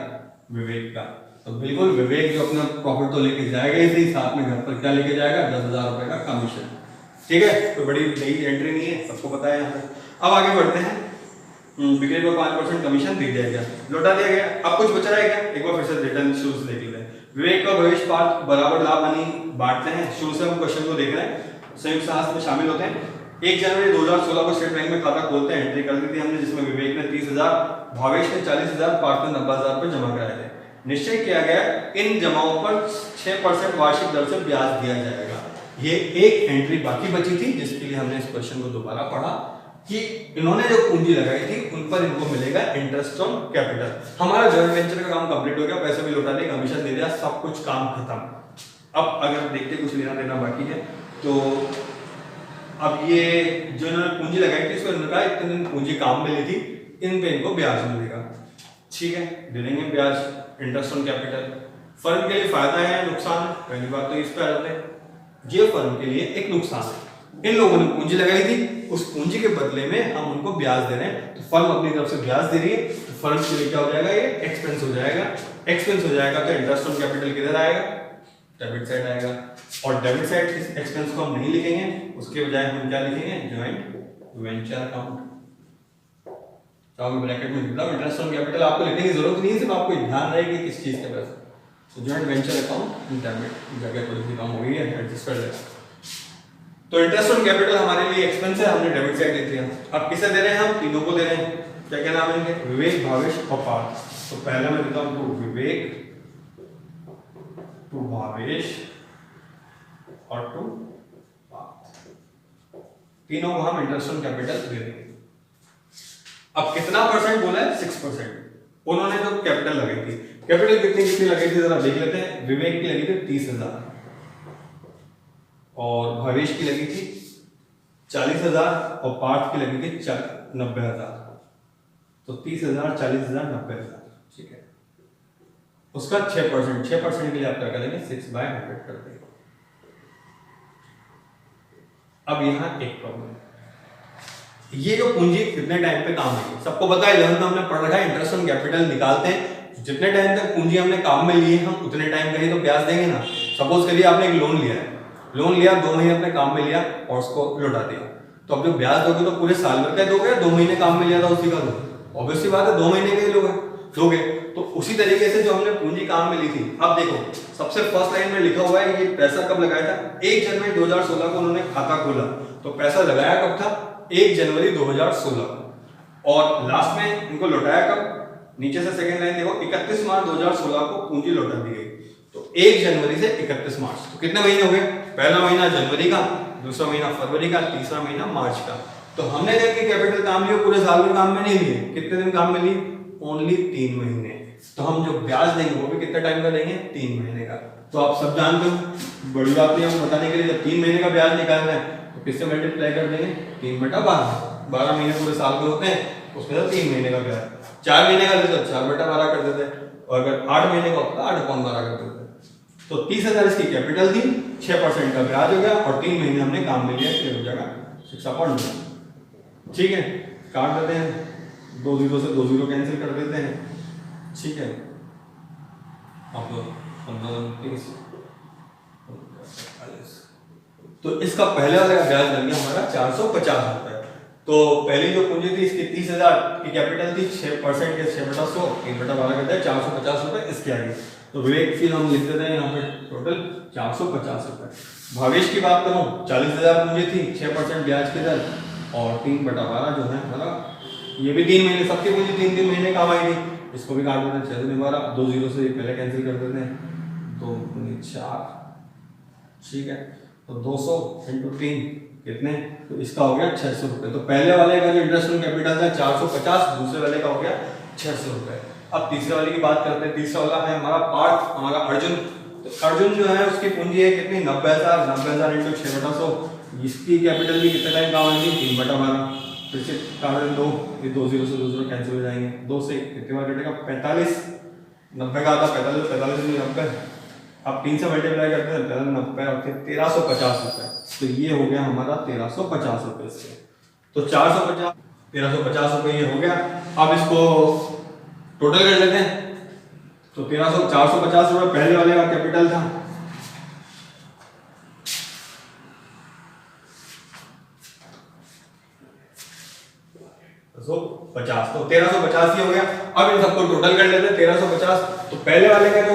A: विवेक का। तो बिल्कुल विवेक जो अपना प्रॉफिट तो लेके जाएगा ही, साथ में घर पर क्या लेके जाएगा, 10,000 रुपए का कमीशन, ठीक है। तो बड़ी नई एंट्री नहीं है, सबको पता है यहाँ पे। अब आगे बढ़ते हैं। बिक्री पर 5% कमीशन दे दिया गया, लौटा दिया गया। अब कुछ बच रहा है क्या, एक बार फिर से रिटर्न शुरू से देख लेते हैं। विवेक का भविष्य पाठ बराबर लाभ हानि बांटते हैं। शुरू से हम क्वेश्चन को देख रहे हैं, संयुक्त साहस में शामिल होते हैं। 1 जनवरी 2016 को स्टेट बैंक में खाता खोलते हैं, एंट्री कर दी थी हमने, जिसमें विवेक ने 30,000, भावेश ने 40,000, पार्थ ने 90,000 रुपए जमा कराए थे। निश्चय किया गया इन जमाओं पर 6% वार्षिक दर से ब्याज दिया जाएगा। ये एक एंट्री बाकी बची थी, जिसके लिए हमने इस क्वेश्चन को दोबारा पढ़ा कि इन्होंने जो पूंजी लगाई थी उन पर इनको मिलेगा इंटरेस्ट ऑन कैपिटल। हमारा जॉइंट वेंचर का काम कंप्लीट हो गया, पैसे भी लौटा दिए, कमीशन दे दिया, सब कुछ काम खत्म। अब अगर देखते कुछ लेना देना बाकी है, तो अब ये जो इन्होंने पूंजी लगाई थी इसको इन्होंने कहा इतने दिन पूंजी काम में ली थी, इन पे इनको ब्याज मिलेगा, ठीक है, दे देंगे ब्याज, इंटरेस्ट ऑन कैपिटल। फर्म के लिए फायदा है नुकसान है, पहली बात तो इस पे आ जाते हैं। ये फर्म के लिए एक नुकसान है, इन लोगों ने पूंजी लगाई थी, उस पूंजी के बदले में हम उनको ब्याज दे रहे हैं, तो फर्म अपनी तरफ से ब्याज दे रही है, तो फर्म के लिए क्या हो जाएगा, ये एक्सपेंस हो जाएगा। एक्सपेंस हो जाएगा तो इंटरेस्ट ऑन कैपिटल किधर आएगा, डेबिट साइड आएगा। और डेबिट साइड इस एक्सपेंस को हम नहीं लिखेंगे, उसके बजाय हम क्या लिखेंगे, जॉइंट वेंचर अकाउंट। तो ब्रैकेट में मतलब इंटरेस्ट ऑन कैपिटल आपको लिखने की जरूरत नहीं है, सिर्फ आपको ध्यान रहे कि किस चीज के पैसे। तो जॉइंट वेंचर अकाउंट डेबिट, जगह थोड़ी सी कम हो गई है, एडजस्ट कर लेगा। तो इंटरेस्ट ऑन कैपिटल हमारे लिए एक्सपेंस है, हमने डेबिट साइड लिख दिया। अब किसे दे रहे हैं, हम तीनों को दे रहे हैं। क्या क्या नाम है इनके, विवेक, भावेश और पार्थ। तो पहला मैं देता हूं टू विवेक, टू भावेश और टू पार्थ, तीनों को हम इंटरेस्ट ऑन कैपिटल दे देंगे। अब कितना परसेंट बोला है, 6%। उन्होंने जो कैपिटल लगाई थी, कैपिटल कितनी कितनी लगाई थी जरा देख लेते हैं। विवेक की लगी थी 30,000 और भावेश की लगी थी 40,000 और पार्थ की लगी थी 90,000। तो 30,000, 40,000, 90,000, ठीक है। उसका 6% के लिए आप क्या करेंगे, 6/100 कर देंगे। अब यहां एक प्रॉब्लम, ये जो पूंजी कितने टाइम पे काम आएगी, सबको पता है 11th में हमने पढ़ रखा है, इंटरेस्ट ऑन कैपिटल निकालते हैं, जितने टाइम तक पूंजी हमने काम में ली है हम उतने टाइम के लिए तो ब्याज देंगे ना। सपोज करिए आपने एक लोन लिया है, लोन लिया 2 महीने अपने काम में लिया और उसको लौटा दिया, तो अब जो ब्याज दोगे तो पूरे साल भर का दोगे, 2 महीने काम में लिया था उसी का दोगे, ऑब्वियसली बात है 2 महीने के लिए दोगे। तो उसी तरीके से जो हमने पूंजी काम में ली थी, अब देखो सबसे फर्स्ट लाइन में लिखा हुआ है ये पैसा कब लगाया था, 1 जनवरी 2016 को उन्होंने खाता खोला, तो पैसा लगाया कब था, 1 जनवरी 2016 को, और लास्ट में इनको लौटाया कब, नीचे से सेकंड लाइन देखो, 31 मार्च 2016 को पूंजी लौटा दी गई। तो 1 जनवरी से 31 मार्च, तो कितने महीने हो गए? पहला महीना जनवरी का, दूसरा महीना फरवरी का, तीसरा महीना मार्च का। तो हमने देखिए कैपिटल काम लिया, पूरे साल में काम में नहीं लिए, कितने दिन काम में लिए? ओनली 3 महीने। तो हम जो ब्याज देंगे वो भी कितने टाइम का देंगे? 3 महीने का। तो आप सब जानते हो, बड़ी बात नहीं है बताने के लिए, जब 3 महीने का ब्याज निकालना है तो किससे मल्टीप्लाई कर देंगे? 3/12 महीने पूरे साल के होते हैं, उसमें तो 3 महीने का ब्याज। 4 महीने का देते तो 4/12 कर देते, और अगर 8 महीने का होता 8/12 कर देते। तो 30,000 इसकी कैपिटल थी, 6% का ब्याज हो गया, और 3 महीने हमने काम में लिया, इसलिए हो जाएगा 6.9। ठीक है, काट देते हैं, 2 0 से 2 0 कैंसिल कर देते हैं। ठीक है, अब 15 तो इसका पहले वाले का ब्याज लग गया हमारा 450 रुपए। तो पहली जो पूंजी थी इसकी 30,000 की कैपिटल थी, 6% के 6/100, 3/12 करते हैं 450 रुपए इसके आगे। तो विवेक फिर हम लिख देते हैं यहाँ पे टोटल 450 रुपए। भावेश की बात करूँ, 40,000 पूंजी थी, 6% ब्याज की दर, और 3/12 जो है हमारा, ये भी 3 महीने, सबकी पूंजी 3 महीने काम आई थी, इसको भी काट देते हैं 6/12, 2 0 से पहले कैंसिल कर देते हैं, 2 × 4। ठीक है, तो 200 × 3 कितने? तो इसका हो गया 600 रुपए। तो पहले वाले का जो इंटरेस्ट ऑन कैपिटल था 450, दूसरे वाले का हो गया 600 रुपए। अब तीसरे वाले की बात करते हैं। तीसरा वाला है हमारा पार्थ, हमारा अर्जुन। तो अर्जुन जो है उसकी पूंजी है कितनी? 90,000, 90,000 × 6/100, इसकी कैपिटल भी कितने टाइम काम आएगी? 3/12। फिर से कारण 2, ये 2 0 से 2 0 कैंसिल हो जाएंगे, 2 से कितने बार कटेगा? 45, 90 का आता 45, 45 में 90, अब 3 से मल्टीप्लाई करते हैं 90 और फिर 1350 रुपए। तो ये हो गया हमारा 1350 रुपए से। तो 450, 1350 रुपए ये हो गया। अब इसको टोटल कर लेते हैं। तो 450 रुपए पहले वाले का कैपिटल था, तो 50, तो 1350 ये हो गया। अब इन सबको टोटल कर लेते हैं 1350। तो पहले वाले का जो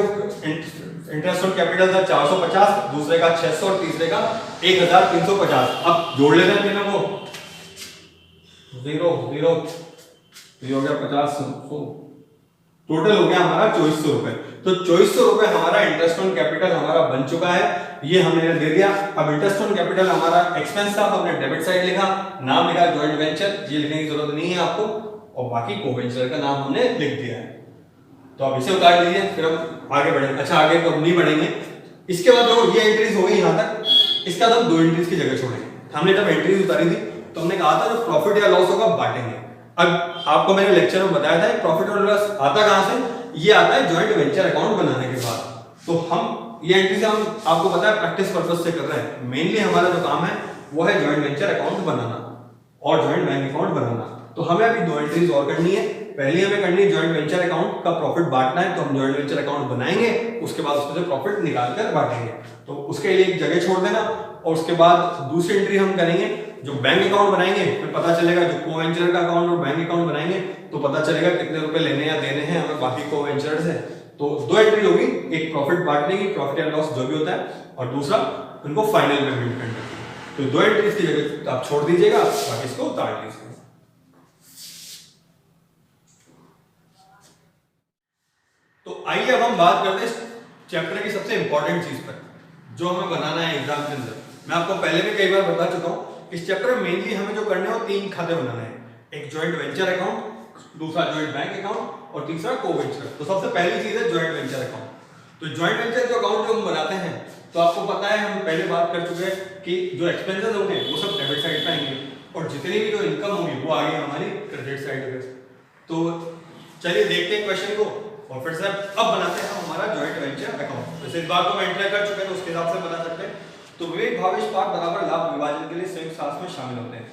A: इंटरेस्ट ऑन कैपिटल था 450, दूसरे का 600 और तीसरे का 1350। अब जोड़ लेते हैं तीनों को, 0 0, ये हो गया 50, टोटल हो गया हमारा 2400 रुपए। तो 2400 रुपए हमारा इंटरेस्ट ऑन कैपिटल हमारा बन चुका है, ये हमने दे दिया। अब इंटरेस्ट ऑन कैपिटल हमारा एक्सपेंस था, हमने डेबिट साइड लिखा, नाम लिखा जॉइंट वेंचर, ये लिखने की जरूरत नहीं है आपको, और बाकी को वेंचर का नाम हमने लिख दिया है। तो अब इसे उतार लीजिए, फिर हम आगे बढ़ेंगे। अच्छा, आगे तो नहीं बढ़ेंगे। इसके बाद देखो ये एंट्रीज हो गई यहाँ तक, इसका हम 2 एंट्रीज की जगह छोड़ेंगे। हमने जब एंट्रीज उतारी थी तो हमने कहा था जो प्रॉफिट या लॉस होगा बांटेंगे। अब आपको मैंने लेक्चर में बताया था प्रॉफिट और लॉस आता कहां से? ये आता है जॉइंट वेंचर अकाउंट बनाने के बाद। तो हम ये एंट्री से हम आपको पता है प्रैक्टिस पर्पस से कर रहे हैं। मेनली हमारा जो काम है वो है जॉइंट वेंचर अकाउंट बनाना और जॉइंट बैंक अकाउंट बनाना। तो हमें अभी 2 एंट्रीज और करनी है। पहली हमें करनी है जॉइंट वेंचर अकाउंट का प्रॉफिट बांटना है, तो हम जॉइंट वेंचर अकाउंट बनाएंगे, उसके बाद उसमें से प्रॉफिट निकाल कर बांटेंगे। तो उसके लिए एक जगह छोड़ देना, और उसके बाद दूसरी एंट्री हम करेंगे जो बैंक अकाउंट बनाएंगे। फिर पता चलेगा जो को वेंचर का अकाउंट और बैंक अकाउंट बनाएंगे तो पता चलेगा कितने रुपए लेने या देने हैं हमें बाकी को वेंचर से। तो 2 एंट्री होगी, एक प्रॉफिट बांटने की, प्रॉफिट या लॉस जो भी होता है, और दूसरा उनको फाइनल पेमेंट करने की। तो 2 एंट्री की जगह आप छोड़ दीजिएगा, बाकी इसको उतार लीजिए। तो आइए अब हम बात करते हैं चैप्टर की सबसे इंपॉर्टेंट चीज पर जो हमें बनाना है एग्जाम के अंदर। मैं आपको पहले भी कई बार बता चुका हूं, इस चैप्टर में मेनली हमें जो करने हैं वो 3 खाते बनाने हैं, एक जॉइंट वेंचर अकाउंट, दूसरा जॉइंट बैंक अकाउंट और तीसरा को वेंचर। तो सबसे पहली चीज है जॉइंट वेंचर अकाउंट। तो जॉइंट वेंचर जो अकाउंट जो हम बनाते हैं, तो आपको पता है हम पहले बात कर चुके हैं कि जो एक्सपेंसेस होंगे वो सब डेबिट साइड पे आएंगे और जितनी भी जो इनकम होगी वो आगे हमारी क्रेडिट साइड पे। तो चलिए देखते हैं क्वेश्चन को और फिर से अब बनाते हैं हमारा जॉइंट वेंचर अकाउंट। जैसे इस बार को मैं एंटर कर चुके हैं तो उसके हिसाब से बना सकते हैं। तो विवेक भावेश पार्थ बराबर लाभ विभाजन के लिए संयुक्त साथ में शामिल होते हैं।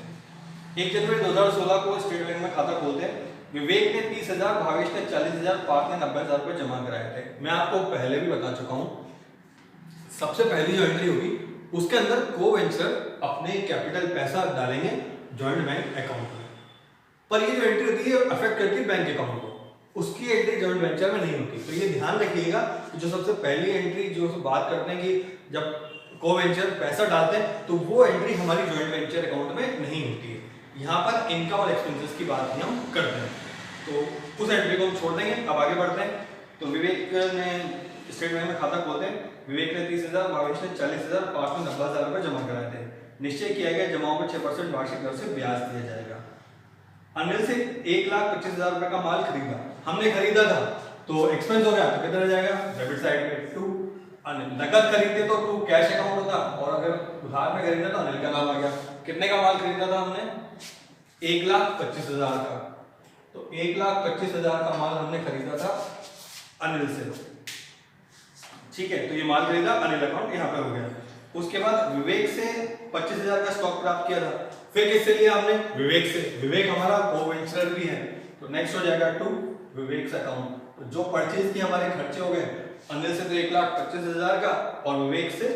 A: 1 जनवरी 2016 को स्टेट बैंक में खाता खोलते हैं। विवेक ने 30,000, भावेश ने 40,000, पार्थ ने 90,000 रुपए जमा कराए थे। मैं आपको पहले भी बता चुका हूं, सबसे पहली जो एंट्री होगी उसके अंदर को वेंचर अपने कैपिटल पैसा डालेंगे जॉइंट बैंक अकाउंट में, पर ये जो एंट्री होती है अफेक्ट करती है बैंक अकाउंट को, उसकी एंट्री जॉइंट वेंचर में नहीं होती। तो ये ध्यान रखिएगा कि जो सबसे पहली एंट्री जो बात करते हैं कि जब को वेंचर पैसा डालते हैं तो वो एंट्री हमारी जॉइंट वेंचर अकाउंट में नहीं होती है। यहाँ पर इनकम और एक्सपेंसेस की बात ही हम करते हैं। तो उस एंट्री को हम छोड़ देंगे। अब आगे बढ़ते हैं। तो विवेक ने स्टेट बैंक में खाता खोलते हैं। विवेक ने 30,000, भावेश ने 40,000, पार्थ ने 90,000 रुपए जमा कराए थे। निश्चय किया गया जमाओं पर 6% वार्षिक दर से ब्याज दिया जाएगा। अनिल से 1,25,000 रुपए का माल खरीदा, हमने खरीदा था तो एक्सपेंस हो गया, तो कितना जाएगा डेबिट साइड में 2। नकद खरीदते तो 2 कैश अकाउंट होता, और अगर उधार में खरीदा तो अनिल का नाम आ गया। कितने का माल खरीदा था हमने 1,25,000 का, तो 1,25,000 का माल हमने खरीदा था अनिल से। ठीक है, तो ये माल खरीदा अनिल अकाउंट यहाँ पे हो गया। उसके बाद विवेक से 25,000 का स्टॉक प्राप्त किया था। फिर किससे लिया हमने विवेक से। विवेक हमारा को-वेंचरर भी है, तो नेक्स्ट हो जाएगा 2 विवेक अकाउंट। तो जो परचेज की हमारे खर्चे हो गए, अनिल से तो 1,25,000 का और विवेक से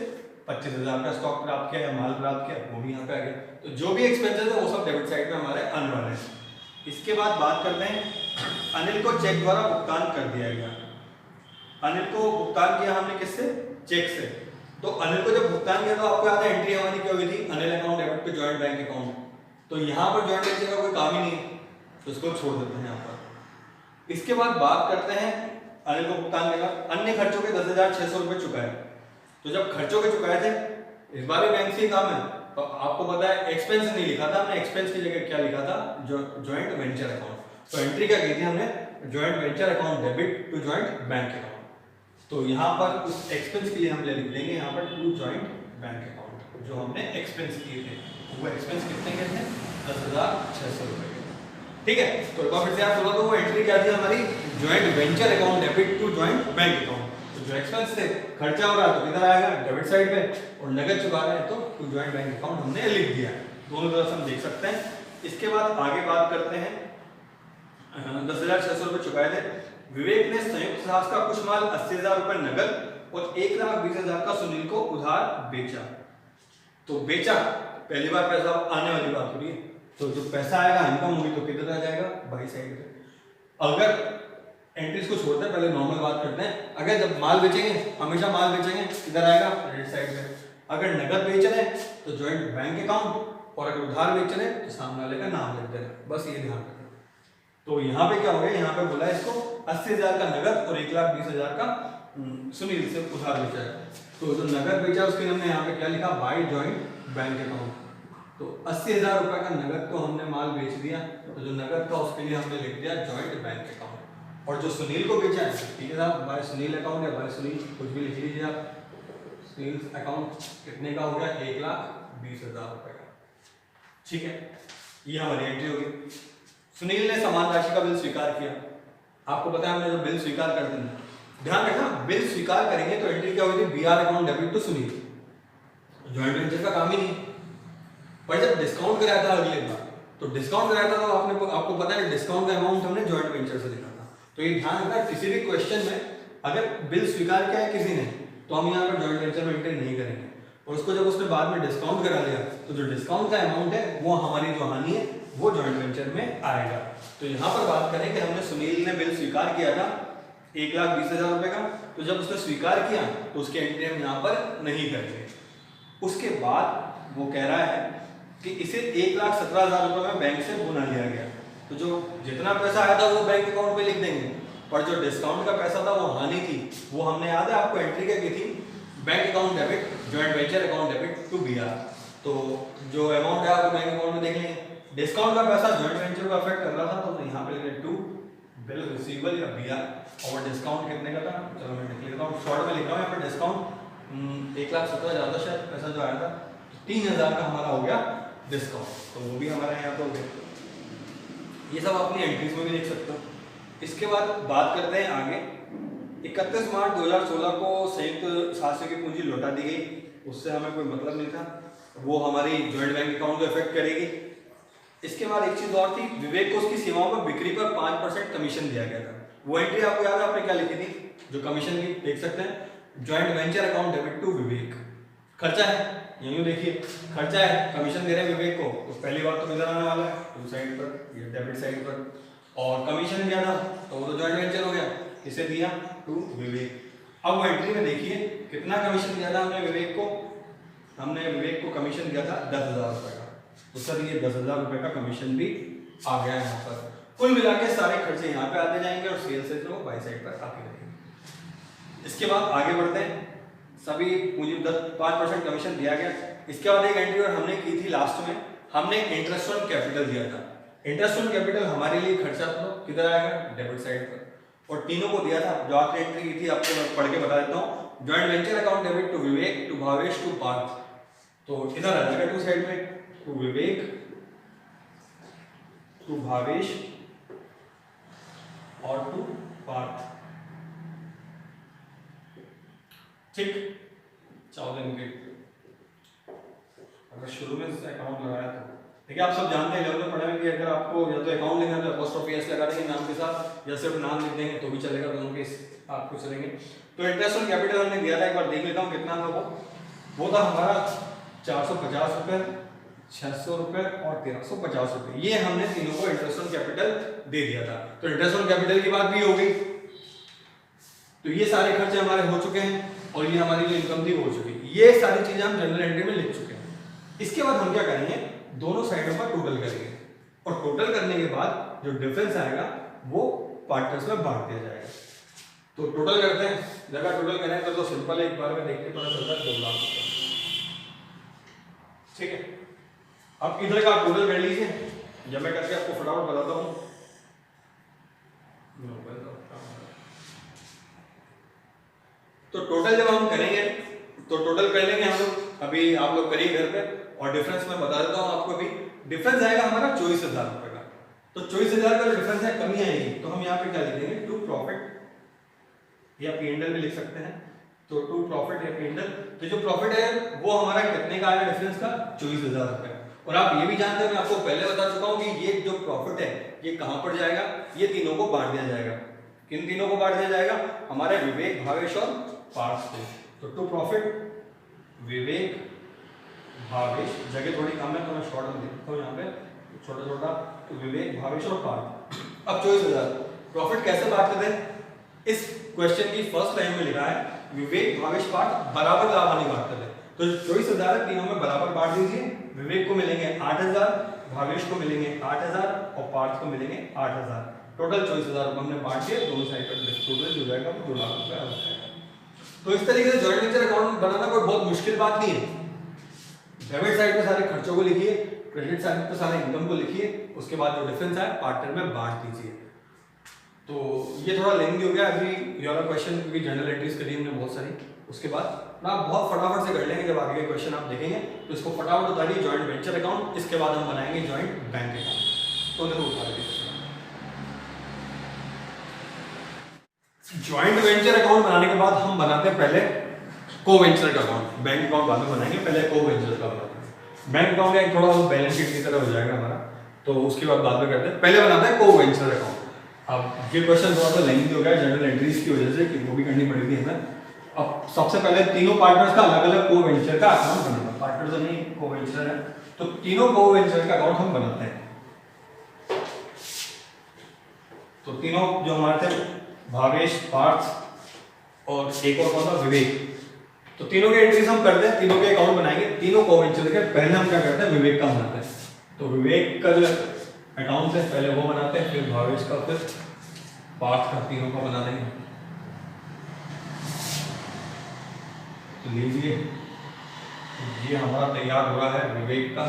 A: 25,000 का स्टॉक प्राप्त किया या माल प्राप्त किया, वो भी यहाँ पे आ गया। तो जो भी एक्सपेंसेस है वो सब डेबिट साइड में हमारे आने वाले हैं। इसके बाद बात करते हैं, अनिल को चेक द्वारा भुगतान कर दिया गया। अनिल को भुगतान किया हमने किससे, चेक से। तो अनिल को जब भुगतान किया तो आपको याद है एंट्री हमारी क्या हुई थी, Anil account debit to joint bank account. तो यहाँ पर जॉइंट वेंचर का कोई काम ही नहीं है, तो इसको छोड़ देते हैं यहाँ पर। इसके बाद बात करते हैं अनिल को भुगतान किया, अन्य खर्चों के 10,600 रुपए चुकाए। तो जब खर्चों के चुकाए थे, इस बार भी बैंक से ही काम है, तो आपको पता है एक्सपेंस नहीं लिखा था हमने, एक्सपेंस की जगह क्या लिखा था, जॉइंट वेंचर अकाउंट। तो एंट्री क्या की थी हमने, joint venture account debit to joint bank account. तो यहाँ पर उस एक्सपेंस के लिए हम लिख लेंगे यहाँ पर टू जॉइंट बैंक अकाउंट, जो हमने एक्सपेंस किए थे। वो एक्सपेंस कितने के थे, 10,600 रुपए के। ठीक है, तो एक बार फिर से याद होगा, तो वो एंट्री क्या थी हमारी, joint venture account debit to joint bank account. तो जो एक्सपेंस थे, खर्चा हो रहा है तो किधर आएगा, डेबिट साइड पे, और नगद चुका रहे हैं तो टू जॉइंट बैंक अकाउंट हमने लिख दिया। दोनों तरफ हम देख सकते हैं। इसके बाद आगे बात करते हैं, 10,600 रुपए चुकाए थे। विवेक ने संयुक्त साहस का कुछ माल 80,000 रुपए नगद और 1,20,000 का सुनील को उधार बेचा। तो बेचा, पहली बार पैसा आने वाली बात हो रही है, तो जो पैसा आएगा इनकम होगी तो किधर आ जाएगा, बाई साइड पे। अगर एंट्रीज को छोड़ते हैं, पहले नॉर्मल बात करते हैं। अगर जब माल बेचेंगे, हमेशा माल बेचेंगे, किधर आएगा, क्रेडिट साइड पे। अगर नगद बेच रहे हैं तो जॉइंट बैंक अकाउंट, और अगर उधार बेच रहे हैं तो सामने वाले का नाम लिख देना, बस ये ध्यान रखना। तो यहाँ पे क्या हो गया, यहाँ पे बोला इसको 80,000 का नगद और 1,20,000 का सुनील से उधार बेचा है। तो जो नगद बेचा उसके हमने यहाँ पे क्या लिखा, बाय जॉइंट बैंक अकाउंट। तो 80,000 रुपए का नगद तो हमने माल बेच दिया, तो जो नगद था उसके लिए हमने लिख दिया जॉइंट बैंक अकाउंट। और जो सुनील को बेचा है, ठीक है साहब, बाय सुनील अकाउंट या बाय सुनील कुछ भी लिख लीजिए आप। सुनील अकाउंट कितने का हो गया, 1,20,000 रुपए का। ठीक है, ये हमारी एंट्री होगी। सुनील ने समान राशि का बिल स्वीकार किया। आपको पता है हमने जो बिल स्वीकार करते हैं, ध्यान रखना, बिल स्वीकार करेंगे तो एंट्री क्या होगी, BR account debit to Sunil. Joint venture का काम ही नहीं। पर जब डिस्काउंट कराया था अगले बार, तो डिस्काउंट कराया था तो आपको पता है डिस्काउंट का अमाउंट हमने जॉइंट वेंचर से लिखा था। तो ये ध्यान रखना, किसी भी क्वेश्चन में अगर बिल स्वीकार किया है किसी ने, तो हम यहाँ पर जॉइंट वेंचर में एंट्री नहीं करेंगे। और उसको जब उसने बाद में डिस्काउंट करा लिया, तो जो डिस्काउंट का अमाउंट है वो हमारी जो हानि है वो जॉइंट वेंचर में आएगा। तो यहाँ पर बात करें कि हमने सुनील ने बिल स्वीकार किया था 1,20,000 रुपए का, तो जब उसने स्वीकार किया तो उसकी एंट्री हम यहाँ पर नहीं करेंगे। उसके बाद वो कह रहा है कि इसे 1,17,000 रुपए में बैंक से बुना लिया गया। तो जो जितना पैसा आया था वो बैंक अकाउंट में लिख देंगे, पर जो डिस्काउंट का पैसा था वो हानि थी, वो हमने याद है आपको एंट्री क्या की थी, bank account debit joint venture account debit to BR. तो जो अमाउंट है आप बैंक अकाउंट में देख लेंगे। डिस्काउंट का पैसा जॉइंट वेंचर को अफेक्ट कर रहा था, तो यहाँ पे लिखे टू बिल रिसीवेबल या बीआर। और डिस्काउंट कितने का था, चलो मैं लिख लेता हूँ, शॉर्ट में लिख रहा हूँ यहाँ पर। डिस्काउंट 1,17,000 ज्यादा शायद पैसा जो आया था, 3,000 का हमारा हो गया डिस्काउंट, तो वो भी हमारे यहाँ पे हो गया। ये सब अपनी एंट्रीज में भी देख सकते हो। इसके बाद बात करते हैं आगे। 31 मार्च 2016 को संयुक्त साहसियों की पूंजी लौटा दी गई, उससे हमें कोई मतलब नहीं था, वो हमारी जॉइंट बैंक अकाउंट को इफेक्ट करेगी। इसके बाद एक चीज और थी, विवेक को उसकी सेवाओं पर बिक्री पर 5% कमीशन दिया गया था। वो एंट्री आपको याद है आपने क्या लिखी थी, जो कमीशन की देख सकते हैं, joint venture account debit to Vivek. खर्चा है, यही देखिए खर्चा है, कमीशन दे रहे हैं विवेक को, तो पहली बार तो किधर आने वाला है, टू साइड पर, ये डेबिट साइड पर। और कमीशन दिया था तो वो तो जॉइंट वेंचर हो गया, किसे दिया, टू विवेक। अब वो एंट्री में देखिए कितना कमीशन दिया था हमने विवेक को, हमने विवेक को कमीशन दिया था 10,000 रुपए का, तो सर ये 10,000 रुपए का कमीशन भी आ गया यहाँ पर। कुल मिला के सारे खर्चे यहाँ पे आते जाएंगे और सेल्स है जो बाई साइड पर आते रहेंगे। इसके बाद आगे बढ़ते हैं। सभी मुझे 5% कमीशन दिया गया। इसके बाद एक एंट्री और हमने की थी लास्ट में, हमने इंटरेस्ट ऑन कैपिटल दिया था। इंटरेस्ट ऑन कैपिटल हमारे लिए खर्चा तो किधर आएगा, डेबिट साइड पर, और तीनों को दिया था। जो आखिरी एंट्री की थी आपको मैं पढ़ के बता देता हूँ। Joint venture account debit to Vivek, to Bhavesh, to Parth, तो इधर आ जाएगा टू साइड में, टू विवेक, टू भावेश और टू पार्थ। ठीक, 14 इनके अगर शुरू में से अकाउंट लगाया तो देखिए आप सब जानते हैं, 11 में पढ़े हैं कि अगर आपको या तो अकाउंट लिखना है तो अपोस्ट्रोफी एस लगा देंगे नाम के साथ, या सिर्फ नाम लिख देंगे तो भी चलेगा, दोनों के आपको चलेंगे। तो इंटरेस्ट ऑन कैपिटल हमने दिया था, एक बार देख लेता हूँ कितना था वो था हमारा 450 रुपये, 600 रुपये और 1350 रुपये। ये हमने तीनों को इंटरेस्ट ऑन कैपिटल दे दिया था। तो इंटरेस्ट ऑन कैपिटल की बात भी हो गई। तो ये सारे खर्चे हमारे हो चुके हैं और ये हमारी जो इनकम थी वो हो चुकी है। ये सारी चीजें हम जनरल एंट्री में लिख चुके हैं। इसके बाद हम क्या करेंगे, दोनों साइडों का टोटल करेंगे और टोटल करने के बाद जो डिफरेंस आएगा वो पार्टनर्स में बांट दिया जाएगा। तो टोटल करते हैं। जगह टोटल करें तो सिंपल है, एक बार में देखते पता चलता है 2 लाख रुपए। ठीक है, अब इधर का टोटल कर लीजिए, जब मैं करके आपको फटाफट बताता हूँ। तो टोटल जब हम करेंगे तो टोटल कर लेंगे हम लोग, अभी आप लोग करिए घर पे, और डिफरेंस मैं बता देता हूँ आपको। अभी डिफरेंस आएगा हमारा 24,000 रुपए का। तो 24,000 का जो डिफरेंस है, कमी आएगी, तो हम यहाँ पे क्या लिख देंगे, टू प्रॉफिट या P&L में लिख सकते हैं। तो टू प्रॉफिट या P&L, तो जो प्रॉफिट है वो हमारा कितने का आया डिफरेंस का, 24,000 रुपए। और आप ये भी जानते हैं, मैं आपको पहले बता चुका हूँ कि ये जो प्रॉफिट है ये कहाँ पर जाएगा, ये तीनों को बांट दिया जाएगा। किन तीनों को बांट दिया जाएगा, हमारे विवेक, भावेश और पार्थ को। तो टू प्रॉफिट, विवेक, भावेश, जगह थोड़ी कम है तो मैं शॉर्ट में लिखता हूँ यहाँ पे छोटा छोटा, तो विवेक, भावेश और पार्थ। अब 24,000 प्रॉफिट कैसे बांटते थे, इस क्वेश्चन की फर्स्ट लाइन में लिखा है विवेक, भावेश, पार्थ बराबर लाभ नहीं बांटते थे। तो 24,000 तीनों में बराबर बांट दीजिए। विवेक को मिलेंगे 8,000, भावेश को मिलेंगे 8,000 और पार्थ को मिलेंगे 8,000। टोटल 24,000 हमने बांट दिए, दोनों साइड पर टोटल जो जाएगा वो 2 लाख रुपए आ जाएगा। तो इस तरीके से जॉइंट वेंचर अकाउंट बनाना कोई बहुत मुश्किल बात नहीं है। डेबिट साइड पे सारे खर्चों को लिखिए, क्रेडिट साइड पे सारे इनकम को लिखिए, उसके बाद जो डिफरेंस है पार्टनर में बांट दीजिए। तो ये थोड़ा लेंथी हो गया अभी ये वाला क्वेश्चन, क्योंकि जनरल एंट्रीज करी हमने बहुत सारी। उसके बाद ना बहुत फटाफट से कर लेंगे, जब आगे के क्वेश्चन आप देखेंगे तो इसको फटाफट उतारिए जॉइंट वेंचर अकाउंट। इसके बाद हम बनाएंगे जॉइंट बैंक अकाउंट। तो देखो उतार दीजिए। जॉइंट वेंचर अकाउंट बनाने के बाद हम बनाते हैं पहले को वेंचर का अकाउंट। बैंक अकाउंट बाद में बनाएंगे, पहले को वेंचर का बनाते हैं। बैंक अकाउंट एक थोड़ा बैलेंस शीट की तरह हो जाएगा हमारा, तो उसके बाद में करते हैं। पहले बनाते हैं को वेंचर अकाउंट। अब ये क्वेश्चन थोड़ा सा लेंथी हो गया जनरल एंट्रीज की वजह से, कि वो भी करनी पड़ेगी हमें। अब सबसे पहले तीनों पार्टनर्स का अलग अलग को वेंचर का अकाउंट बनाना, पार्टनर तो नहीं को वेंचर है, तो तीनों को वेंचर का अकाउंट हम बनाते हैं। तो तीनों जो हमारे थे भावेश, पार्थ और एक और कौन था, विवेक, तो तीनों के एंट्रीज हम करते हैं, तीनों के अकाउंट बनाएंगे। तीनों को वेंचर के पहले हम क्या करते हैं, विवेक का बनाते हैं। तो विवेक का जो अकाउंट है पहले वो बनाते हैं, फिर भावेश का, फिर पार्थ का, तीनों का बना देंगे। तो लीजिए ये हमारा तैयार हो रहा है विवेक का।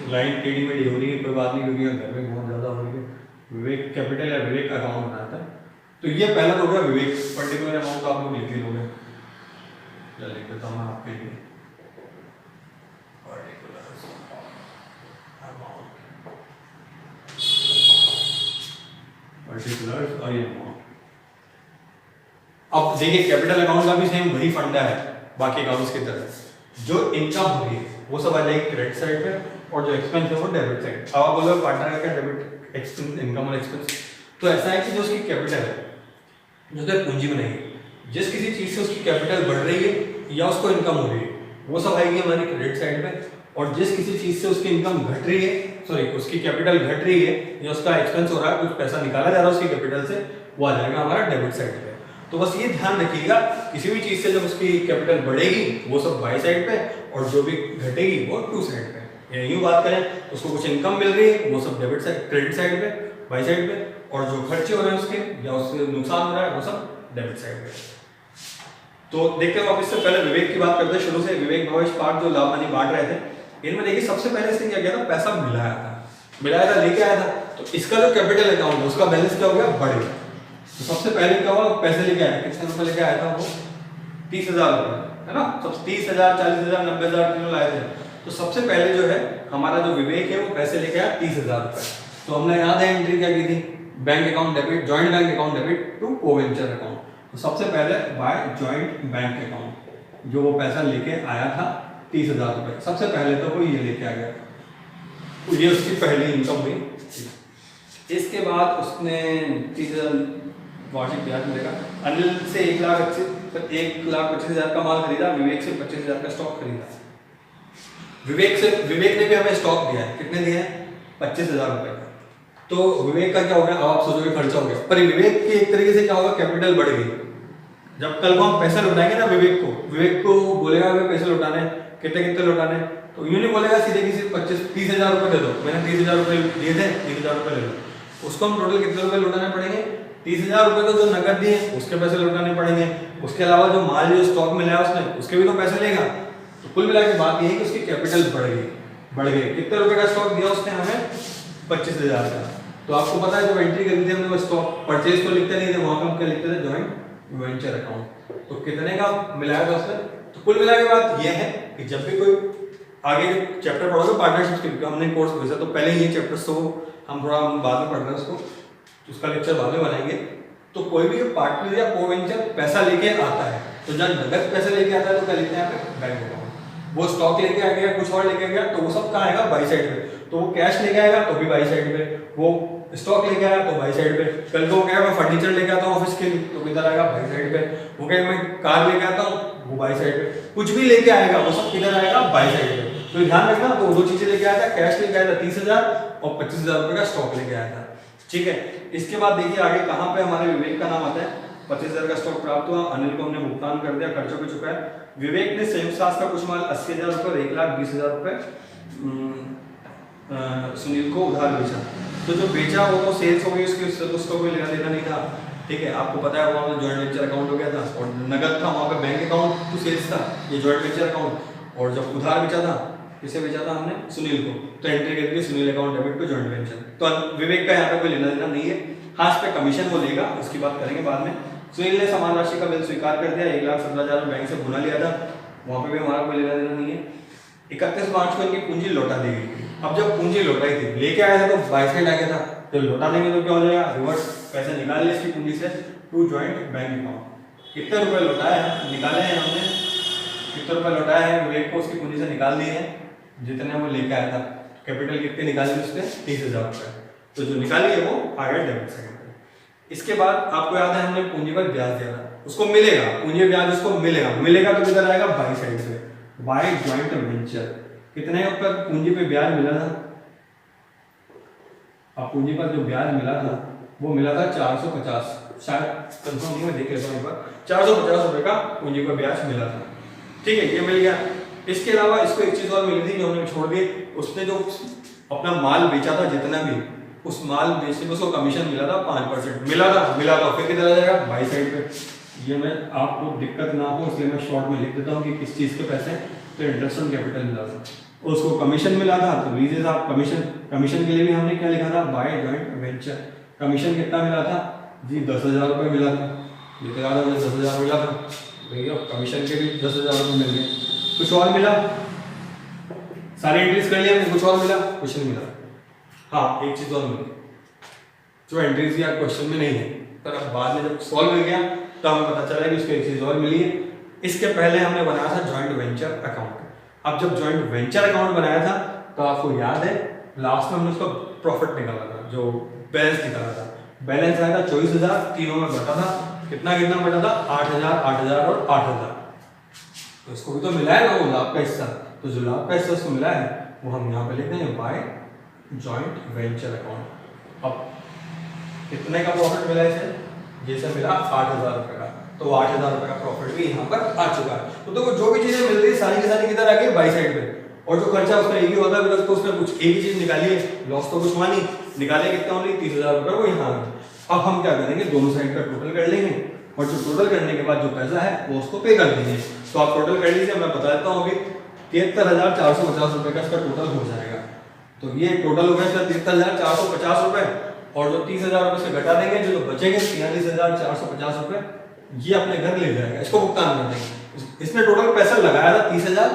A: लाइन टेढ़ी मेढ़ी हो रही है, कोई बात नहीं, क्योंकि घर में बहुत ज्यादा हो रही है। विवेक कैपिटल है, विवेक का अकाउंट बनाता है। तो ये पहला हो गया विवेक। पर्टिकुलर अमाउंट आप लोग लिख लोगे, क्या लिख देता हूँ मैं आपके लिए, पर्टिकुलर और ये अमाउंट। अब देखिए कैपिटल अकाउंट का भी सेम वही फंडा है बाकी अकाउंट्स की तरह। जो इनकम हो रही है वो सब आ जाएगी क्रेडिट साइड पे, और जो एक्सपेंस है वो डेबिट साइड। अब आप बोलो पार्टनर का डेबिट एक्सपेंस, इनकम और एक्सपेंस, तो ऐसा है कि जो उसकी कैपिटल है, जो उसने पूंजी बनाई है, जिस किसी चीज से उसकी कैपिटल बढ़ रही है या उसको इनकम हो रही है, वो सब आएगी हमारी क्रेडिट साइड पे। और जिस किसी चीज से उसकी इनकम घट रही है, सॉरी उसकी कैपिटल घट रही है या उसका एक्सपेंस हो रहा है, कुछ पैसा निकाला जा रहा है उसकी कैपिटल से, वो आ जाएगा हमारा डेबिट साइड पे। तो बस ये ध्यान रखिएगा, किसी भी चीज से जब उसकी कैपिटल बढ़ेगी वो सब बाई साइड पे, और जो भी घटेगी वो टू साइड पे। या यूं बात करें तो उसको कुछ इनकम मिल रही है, वो सब डेबिट साइड, क्रेडिट साइड पे, बाई साइड पे, और जो खर्चे हो रहे हैं उसके या उससे नुकसान हो रहा है वो सब डेबिट साइड पे। तो देखते हैं वापस से पहले विवेक की बात करते हैं शुरू से। विवेक भविष्य पाठ जो लाभ हानि बांट रहे थे, इनमें देखिए सबसे पहले इसने क्या किया था, पैसा मिलाया था, लेके आया था। तो इसका जो कैपिटल अकाउंट है उसका बैलेंस क्या हो गया, बढ़ गया। तो सबसे पहले क्या हुआ, पैसे लेके आया, कितने रुपए लेके आया था वो, 30,000 रुपए, है ना। सब 30,000, 40,000, 90,000 तीनों लाए थे। तो सबसे पहले जो है हमारा जो विवेक है वो पैसे लेके आया 30,000 रुपए। तो हमने याद है एंट्री क्या की थी, bank account debit, joint bank account debit to coventurer account. तो सबसे पहले बाय जॉइंट बैंक अकाउंट जो वो पैसा लेके आया था 30,000 रुपए, सबसे पहले तो वो ये लेके आ गया, तो ये उसकी पहली इनकम हुई। इसके बाद उसने 30,000 वार्षिक ब्याज मिलेगा। अनिल से 1,25,000 का माल खरीदा, विवेक से 25,000 का स्टॉक खरीदा। विवेक ने भी हमें स्टॉक दिया है, कितने दिए हैं, 25,000 रुपए का। तो विवेक का क्या हो गया, अब आप सोचोगे खर्चा हो गया, पर विवेक की एक तरीके से क्या होगा, कैपिटल बढ़ गई। जब कल को हम पैसे लौटाएंगे ना विवेक को बोलेगा हमें पैसे लौटाने, कितने लौटाने, तो यूं नहीं बोलेगा सीधे किसी 30,000 रुपए दे दो, मैंने 30,000 रुपए दिए थे, 30,000 रुपए ले लो। उसको हम टोटल कितने रुपए लौटाने पड़ेंगे, 30,000 रुपए तो जो नकद दिए उसके पैसे लौटाने पड़ेंगे, उसके अलावा जो माल जो स्टॉक में लाया उसने उसके भी तो पैसे लेगा। तो कुल मिला के बात ये है कि उसकी कैपिटल बढ़ गई। कितने रुपए का स्टॉक दिया उसने हमें, 25,000 का। तो आपको पता है जब एंट्री करी थी हमने वो स्टॉक परचेज तो लिखते नहीं थे, वहां पे हम क्या लिखते थे, जॉइंट वेंचर अकाउंट। तो कितने का मिलाया था उसने, तो कुल मिला के बात ये है कि जब भी कोई आगे चैप्टर पढ़ोगे पार्टनरशिप के, हमने कोर्स भेजा तो पहले ये चैप्टर्स तो हम थोड़ा बाद में पढ़ रहे हैं उसको, उसका लेक्चर बाद में बनाएंगे। तो कोई भी पार्टनर या कोवेंचर पैसा लेके आता है, तो जब नगद पैसा लेके आता है तो क्या लिखते हैं यहाँ पे, बैंक अकाउंट। वो स्टॉक लेके आ गया, कुछ और लेके आ गया, तो वो सब कहाँ आएगा, बाई साइड पे। तो वो कैश लेके आएगा तो भी बाई साइड पे, वो स्टॉक लेके आया तो बाई साइड पे। कल को क्या मैं फर्नीचर लेके आता हूँ ऑफिस के लिए, तो किधर आएगा, बाई साइड पे। वो क्या मैं कार लेके आता हूँ, वो बाई साइड पे। कुछ भी लेके आएगा वो सब किधर आएगा, बाई साइड पे। तो ध्यान रखना, तो दो चीजें लेके आया था, कैश लेके आया था 30,000 और 25,000 रुपए का स्टॉक लेके आया था, ठीक है। इसके बाद देखिए आगे कहाँ पे हमारे विवेक का नाम आता है। 25,000 का स्टॉक प्राप्त हुआ, अनिल को हमने भुगतान कर दिया, खर्चों पे चुका है। विवेक ने संयुक्त सास का कुछ माल 80,000 रुपए और 1,20,000 रुपए सुनील को उधार बेचा। तो जो बेचा वो तो सेल्स हो गई उसकी, उसको कोई लेना देना नहीं था, ठीक है। आपको पता है वहाँ जॉइंट वेंचर अकाउंट हो गया था, और नगद था वहाँ पे बैंक अकाउंट टू सेल्स था, ये जॉइंट वेंचर अकाउंट। और जब उधार बेचा था, किसे बेचा था हमने, सुनील को, तो एंट्री करके Sunil account debit to joint venture. तो विवेक का यहाँ पे कोई लेना देना नहीं है। हाँ, इस पे कमीशन वो लेगा, उसकी बात करेंगे बाद में। सुनील ने समान राशि का बिल स्वीकार कर दिया, 1,17,000 बैंक से भुना लिया था, वहाँ पे भी हमारा कोई लेना देना नहीं है। 31 मार्च को इनकी पूंजी लौटा दी गई। अब जब पूंजी लौटाई थी, लेके आया था तो बाई साइड आ गया था, जब लौटा देंगे तो क्या हो जाएगा, रिवर्स पैसे निकाल लिए इसकी पूंजी से टू जॉइंट बैंक अकाउंट। कितने रुपए लौटाए हैं, निकाले हैं हमने, कितने रुपए लौटाए हैं विवेक को उसकी पूंजी से निकाल दिए हैं, जितने वो लेके आया था। कैपिटल कितने निकाली उसने, 30,000 रुपए। तो जो निकाली है वो आ गया डेबिट साइड पे। इसके बाद आपको याद है हमने पूंजी पर ब्याज दिया था, उसको मिलेगा, पूंजी ब्याज उसको मिलेगा तो किधर आएगा, बाई साइड से, बाय जॉइंट वेंचर। कितने पर पूंजी पे ब्याज मिला था, अब पूंजी पर जो ब्याज मिला था वो मिला था 450, शायद कंफर्म नहीं, मैं देख लेता हूँ एक बार, 450 रुपए का पूंजी पर ब्याज मिला था, ठीक है, ये मिल गया। इसके अलावा इसको एक चीज और मिली थी जो हमने छोड़ दी, उसने जो अपना माल बेचा था जितना भी, उस माल बेचने में उसको कमीशन मिला था 5% मिला था, फिर किधर आ जाएगा, बाई साइड पे। ये मैं आपको दिक्कत ना हो इसलिए मैं शॉर्ट में लिख देता हूँ कि किस चीज के पैसे, तो इंटरेस्ट ऑन कैपिटल मिला था, उसको कमीशन मिला था, तो लीजिए साहब कमीशन के लिए भी हमने क्या लिखा था, बाय जॉइंट वेंचर। कमीशन कितना मिला था जी, 10,000 रुपये मिला था, ये तो याद है 10,000 मिला था भैया, कमीशन के भी 10,000 रुपये मिल गए। कुछ और मिला, सारे एंट्रीज कर लिया, कुछ और मिला, कुछ नहीं मिला। हाँ, एक चीज और मिली जो एंट्रीज या क्वेश्चन में नहीं है, पर अब बाद में जब सॉल्व हो गया तो हमें पता चला कि उसको एक चीज और मिली है। इसके पहले हमने बनाया था जॉइंट वेंचर अकाउंट। अब जब जॉइंट वेंचर अकाउंट बनाया था तो आपको याद है लास्ट में हमने उसका प्रॉफिट निकाला था, जो बैलेंस निकाला था, बैलेंस आया था 24,000, तीनों में बटा था, कितना बटा था, 8,000, 8,000 और 8,000। तो इसको भी तो मिला है ना वो लाभ का हिस्सा, तो जो लाभ का हिस्सा उसको मिला है वो हम यहाँ पे लिखते हैं बाय जॉइंट वेंचर अकाउंट। अब कितने का प्रॉफिट मिला इसे, जैसे मिला 8,000 रुपए का, तो 8,000 रुपए का प्रॉफिट भी यहाँ पर आ चुका है। तो देखो जो भी चीजें मिल रही है सारी की सारी किधर आ गई, बाई साइड पे, और जो खर्चा उसका एक ही होता है, बिकॉज तो उसने कुछ एक ही चीज निकाली है, लॉस तो कुछ हुआ नहीं, निकाले कितना ओनली 30,000 रुपये वो यहाँ। अब हम क्या करेंगे, दोनों साइड का टोटल कर लेंगे और जो टोटल करने के बाद जो पैसा है वो उसको पे कर देंगे। तो आप टोटल कर लीजिए, मैं बता देता हूँ अभी 73,450 रुपये का इसका टोटल हो जाएगा। तो ये टोटल हो गया इसका 73,450 रुपये, और जो 30,000 रुपये से घटा देंगे, जो बचेंगे 43,450 रुपये, ये अपने घर ले जाएगा, इसको भुगतान कर देंगे। इसने टोटल पैसा लगाया था 30,000,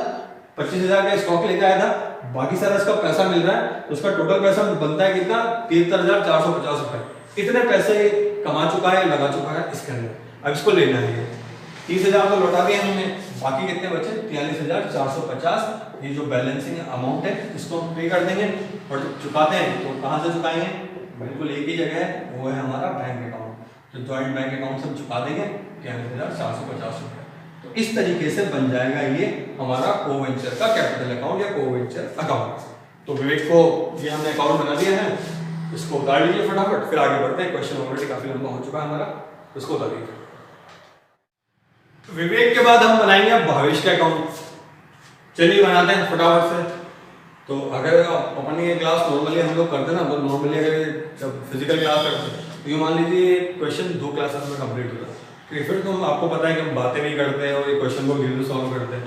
A: 25,000 का स्टॉक लेके आया था, बाकी सारा इसका पैसा मिल रहा है, तो उसका टोटल पैसा बनता है कितना, 73,450 रुपये। इतने पैसे कमा चुका है, लगा चुका है इसके अंदर। अब इसको लेना है, 30,000 तो लौटा दिया हमने, बाकी कितने बचे 43,450। ये जो बैलेंसिंग अमाउंट है इसको हम पे कर देंगे, और जब चुकाते हैं तो कहाँ से चुकाएंगे, बिल्कुल एक ही जगह है, वो है हमारा बैंक अकाउंट। तो जॉइंट बैंक अकाउंट से हम चुका देंगे 43,450 रुपये। तो इस तरीके से बन जाएगा ये हमारा कोवेंचर का कैपिटल अकाउंट या कोवेंचर अकाउंट। तो विवेक को ये हमने अकाउंट बना दिया है, इसको उतार लीजिए फटाफट, फिर आगे बढ़ते हैं। क्वेश्चन ऑलरेडी काफी लंबा हो चुका है हमारा, इसको उतार लीजिए। विवेक के बाद हम बनाएंगे भावेश का अकाउंट। चलिए बनाते हैं फटाफट से। तो अगर अपन ये क्लास नॉर्मली हम लोग करते ना, तो नॉर्मली अगर जब फिजिकल क्लास करते हैं तो ये मान लीजिए क्वेश्चन 2 क्लासेस में कंप्लीट होता है, तो फिर तो आपको पता है कि हम बातें भी करते हैं और ये क्वेश्चन को धीरे सॉल्व करते हैं,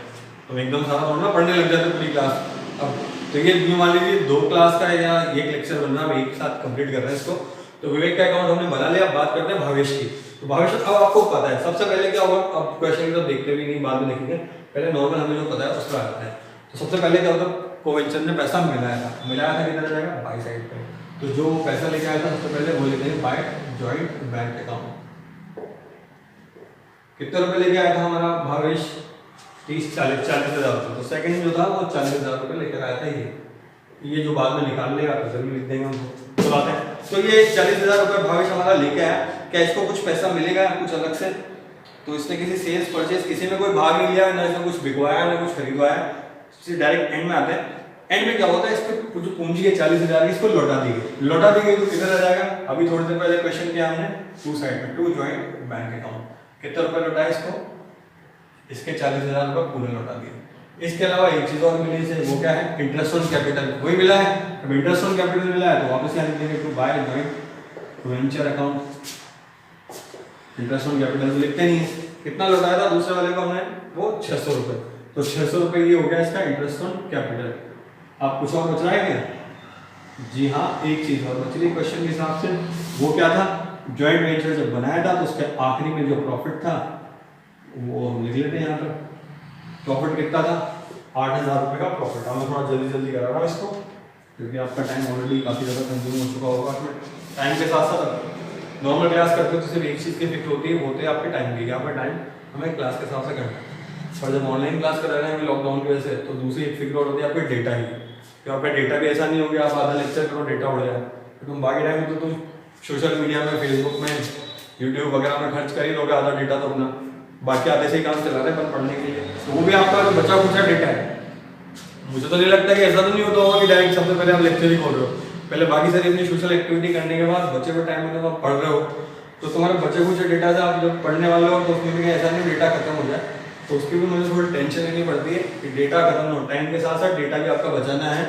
A: तो एकदम सारा थोड़ा पढ़ने लग जाते पूरी क्लास। अब तो ये मान लीजिए 2 क्लास का या एक लेक्चर बनना, हम एक साथ कंप्लीट कर रहे हैं इसको। तो विवेक का अकाउंट हमने बना लिया, बात करते हैं भावेश की। तो भावेश अब आपको पता है सबसे पहले क्या होगा, अब क्वेश्चन तो देखते भी नहीं, बाद में लिखेंगे, पहले नॉर्मल हमें जो पता है उस पर आते हैं। तो सबसे पहले क्या होता है, कोवेंचर ने पैसा मिलाया था किधर जाएगा, बाई साइड पे। तो जो पैसा लेके आया था सबसे पहले वो लेते हैं बाय जॉइंट बैंक अकाउंट। कितने रुपए लेके आया था हमारा भावेश, 40,000 रुपये। तो सेकंड जो था वो 40,000 रुपये लेकर आया था। ये जो बाद में निकाल लेगा तो जरूर लिख देंगे हमको, तो बात है। तो ये 40,000 रुपये भावेश हमारा लेके आया, क्या इसको कुछ पैसा मिलेगा कुछ अलग से, तो इसने किसी सेल्स परचेज किसी में कोई भाग नहीं लिया, ना इसने कुछ बिकवाया ना कुछ खरीदवाया, डायरेक्ट एंड में आते हैं। एंड में क्या होता है, इसको जो पूंजी है 40,000 की, इसको लौटा दी गई तो किधर आ जाएगा। अभी थोड़ी देर पहले क्वेश्चन किया हमने, टू साइड में, टू जॉइंट बैंक अकाउंट। कितने रुपए लौटाए इसको, इसके 40,000 रुपये पूरे लौटा दिए। इसके अलावा एक चीज और मिली है, वो क्या है, इंटरेस्ट ऑन कैपिटल, वही मिला है। अब इंटरेस्ट ऑन कैपिटल मिला है तो वापस यहाँ लिख देंगे to by joint venture account. Interest on capital तो लिखते नहीं है, कितना लौटाया था दूसरे वाले को हमने, वो 600 रुपये। तो 600 रुपये ये हो गया इसका इंटरेस्ट ऑन कैपिटल। आप कुछ और बच रहा है क्या, जी हाँ एक चीज और बच रही क्वेश्चन के हिसाब से, वो क्या था, जॉइंट वेंचर जब बनाया था तो उसके आखिरी में जो प्रॉफिट था वो हम लिख लेते हैं यहाँ पर। प्रॉफिट कितना था, 8,000 रुपये का प्रॉफिट। मैं थोड़ा जल्दी करा रहा हूँ इसको, क्योंकि आपका टाइम ऑलरेडी काफ़ी ज़्यादा कंज्यूम हो चुका होगा। टाइम के साथ साथ नॉर्मल क्लास करते हो तो सिर्फ एक चीज़ की फिक्र होती है, वो होते हैं आपके टाइम की, आपका टाइम हमें क्लास के हिसाब से करना है। और जब ऑनलाइन क्लास करा रहे हैं लॉकडाउन की वजह से, तो दूसरी एक फिक्र और होती है आपके डेटा ही, तो आपका डेटा भी ऐसा नहीं हो गया आप आधा लेक्चर करो डेटा उड़ जाए, तो तुम बाकी टाइम तो तुम सोशल मीडिया में, फेसबुक में, यूट्यूब वगैरह में खर्च कर ही लोगे आधा डेटा तो अपना, बाकी आधे से ही काम चला रहे हैं पढ़ने के लिए, तो वो भी आपका जो बचा खुचा डेटा है। मुझे तो नहीं लगता कि ऐसा तो नहीं होता होगा कि डायरेक्ट सबसे पहले आप लेक्चर ही खोल रहे हो, पहले बाकी सारी अपनी सोशल एक्टिविटी करने के बाद बचे हुए टाइम में आप पढ़ रहे हो, तो तुम्हारे बचे कुछ डेटा से आप जब पढ़ने वाले हो तो उसमें भी ऐसा नहीं डेटा खत्म हो जाए, तो उसकी भी मुझे थोड़ी टेंशन लेनी पड़ती है कि डेटा खत्म हो, टाइम के साथ साथ डेटा भी आपका बचाना है।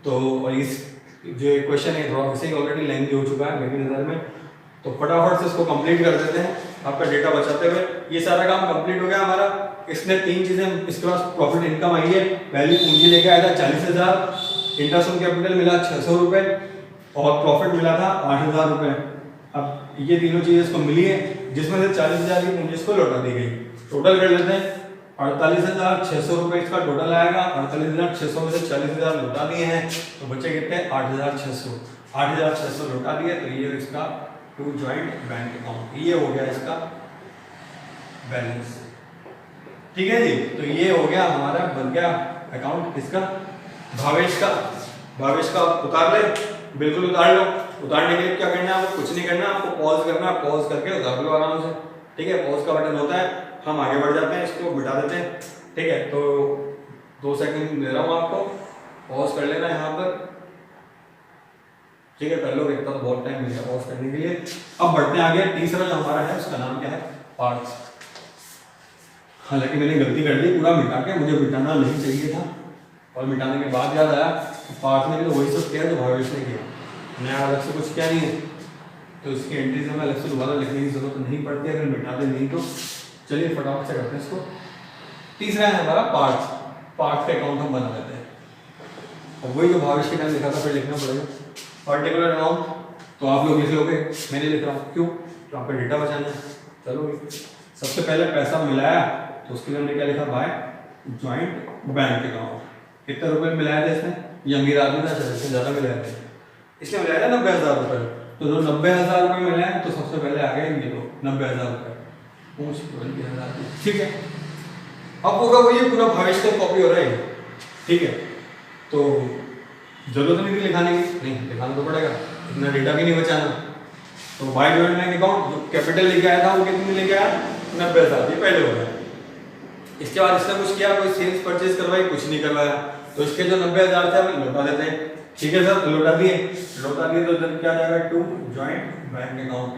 A: तो इस जो क्वेश्चन है थोड़ा वैसे ही ऑलरेडी लेंथी हो चुका है मेरी नज़र में, तो फटाफट से इसको कंप्लीट कर देते हैं आपका डेटा बचाते हुए। ये सारा काम कंप्लीट हो गया हमारा। इसने 3 चीज़ें, इसके पास प्रॉफिट इनकम आई है, पहली पूंजी लेके आया था 40,000, इंटरेस्ट ऑन कैपिटल मिला 600 रुपये और प्रॉफिट मिला था 8,000 रुपये। अब ये तीनों चीज़ें इसको मिली है, जिसमें से 40,000 की पूंजी इसको लौटा दी गई। टोटल कर लेते हैं, 48,600 रुपये इसका टोटल आएगा। 48,600 में से 40,000 लौटा दिए हैं तो बचे कितने, 8,600। 8,600 लौटा दिए तो ये इसका टू जॉइंट बैंक अकाउंट, ये हो गया इसका बैलेंस। ठीक है जी, तो ये हो गया हमारा, बन गया अकाउंट किसका, भावेश का। भावेश का उतार ले, बिल्कुल उतार लो। उतारने के लिए क्या करना है, आपको कुछ नहीं करना, आपको पॉज करना है, पॉज करके उतार लो आराम से। ठीक है, पॉज का बटन होता है, हम आगे बढ़ जाते हैं, इसको मिटा देते हैं। ठीक है, तो 2 सेकंड दे रहा हूँ आपको, पॉज कर लेना यहाँ पर। ठीक है, कर लो, देखता तो बहुत टाइम मिल गया पॉज करने के लिए। अब बढ़ते हैं आगे। तीसरा जो हमारा है उसका नाम क्या है, पार्ट्स। हालांकि मैंने गलती कर दी, पूरा मिटा के, मुझे मिटाना नहीं चाहिए था, और मिटाने के बाद याद आया पार्ट ने भी तो वही सब किया जो भावेश ने किया, नया अलग से कुछ क्या नहीं है, तो इसकी एंट्रीज हमें अलग से दोबारा लिखने की जरूरत नहीं पड़ती अगर मिटाते नहीं तो। चलिए फटाफट से करते हैं इसको। तीसरा है हमारा पार्ट का अकाउंट हम बना लेते हैं, और वही जो भावेश के टाइम लिखा था फिर लिखना पड़ेगा पर्टिकुलर अमाउंट। तो आप लोग लिख लोगे, मैं नहीं लिख रहा हूँ, क्यों? तो आपका डेटा बचाना है। चलो सबसे पहले पैसा मिलाया तो उसके लिए हमने क्या लिखा, बाय जॉइंट बैंक अकाउंट। कितने रुपए मिलाया था इसने, ये अमीर आदमी था इसने ज़्यादा मिलाया था, इसलिए मिलाया था 90,000 रुपये। तो जो 90,000 रुपये मिले हैं तो सबसे पहले आ गए ये तो 90,000 रुपये, ठीक है। अब होगा वही पूरा भावेश का कॉपी हो रहा है, ठीक है। तो जरूरत नहीं थी लिखाने की, नहीं लिखाना तो पड़ेगा, इतना डेटा भी नहीं बचाना। तो बाय जॉइंट बैंक अकाउंट जो कैपिटल लेके आया था वो कितने लेके आया, 90,000, ये पहले हो गया। इसके बाद इसने कुछ किया, कोई सेल्स परचेज करवाई, कुछ नहीं करवाया, तो इसके जो 90,000 थे हम लौटा देते हैं, ठीक है सर। लौटा दिए तो इधर क्या जाएगा, टू जॉइंट बैंक अकाउंट।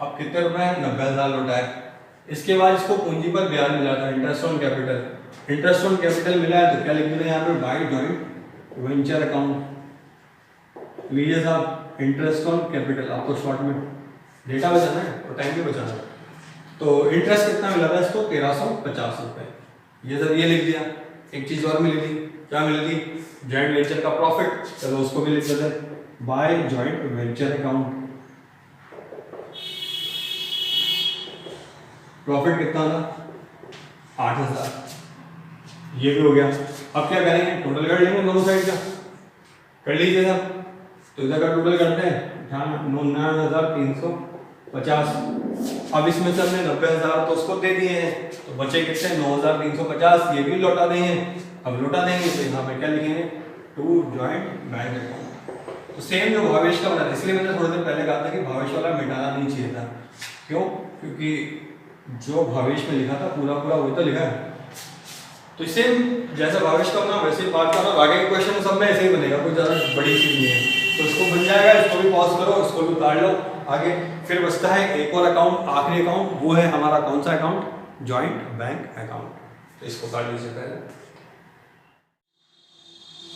A: अब कितने रुपए हैं, 90,000 लौटा है। इसके बाद इसको पूंजी पर ब्याज मिला था, interest on capital. Interest on capital मिला है तो क्या लिख देना यहाँ पे, बाय जॉइंट वेंचर अकाउंट। लीजिए साहब इंटरेस्ट ऑन कैपिटल, आपको शॉर्ट में डेटा बचाना है और टाइम भी बचाना है। तो इंटरेस्ट कितना मिला था इसको, 1350 रुपए। ये सर ये लिख दिया। एक चीज और मिली थी, क्या मिली थी, जॉइंट वेंचर का प्रॉफिट, चलो उसको भी लिख देते हैं, by joint venture account. Profit कितना था, 8,000, ये भी हो गया। अब क्या करेंगे, टोटल कर लेंगे दोनों साइड का, कर लीजिए साहब। तो इधर का टोटल करते हैं, 9,350। अब इसमें से हमने 90,000 तो उसको दे दिए हैं, तो बचे कितने, 9,350, ये भी लौटा देंगे। अब लौटा देंगे तो यहाँ पे क्या लिखेंगे, टू जॉइंट बैंक अकाउंट। तो सेम जो भावेश का बना था, इसलिए मैंने थोड़ी देर पहले कहा था कि भावेश वाला मिटाना नहीं चाहिए था। क्यों, क्योंकि जो भावेश में लिखा था पूरा वही तो लिखा है। तो सेम जैसा भावेश का बना वैसे बात करना, आगे के क्वेश्चन सब में ऐसे ही बनेगा, कोई ज़्यादा बड़ी चीज़ नहीं है। तो इसको बन जाएगा, इसको भी पॉज करो, इसको भी उतार लो आगे। फिर बचता है एक और अकाउंट, आखिरी अकाउंट, वो है हमारा कौन सा अकाउंट, जॉइंट बैंक अकाउंट। तो इसको काट लीजिए पहले।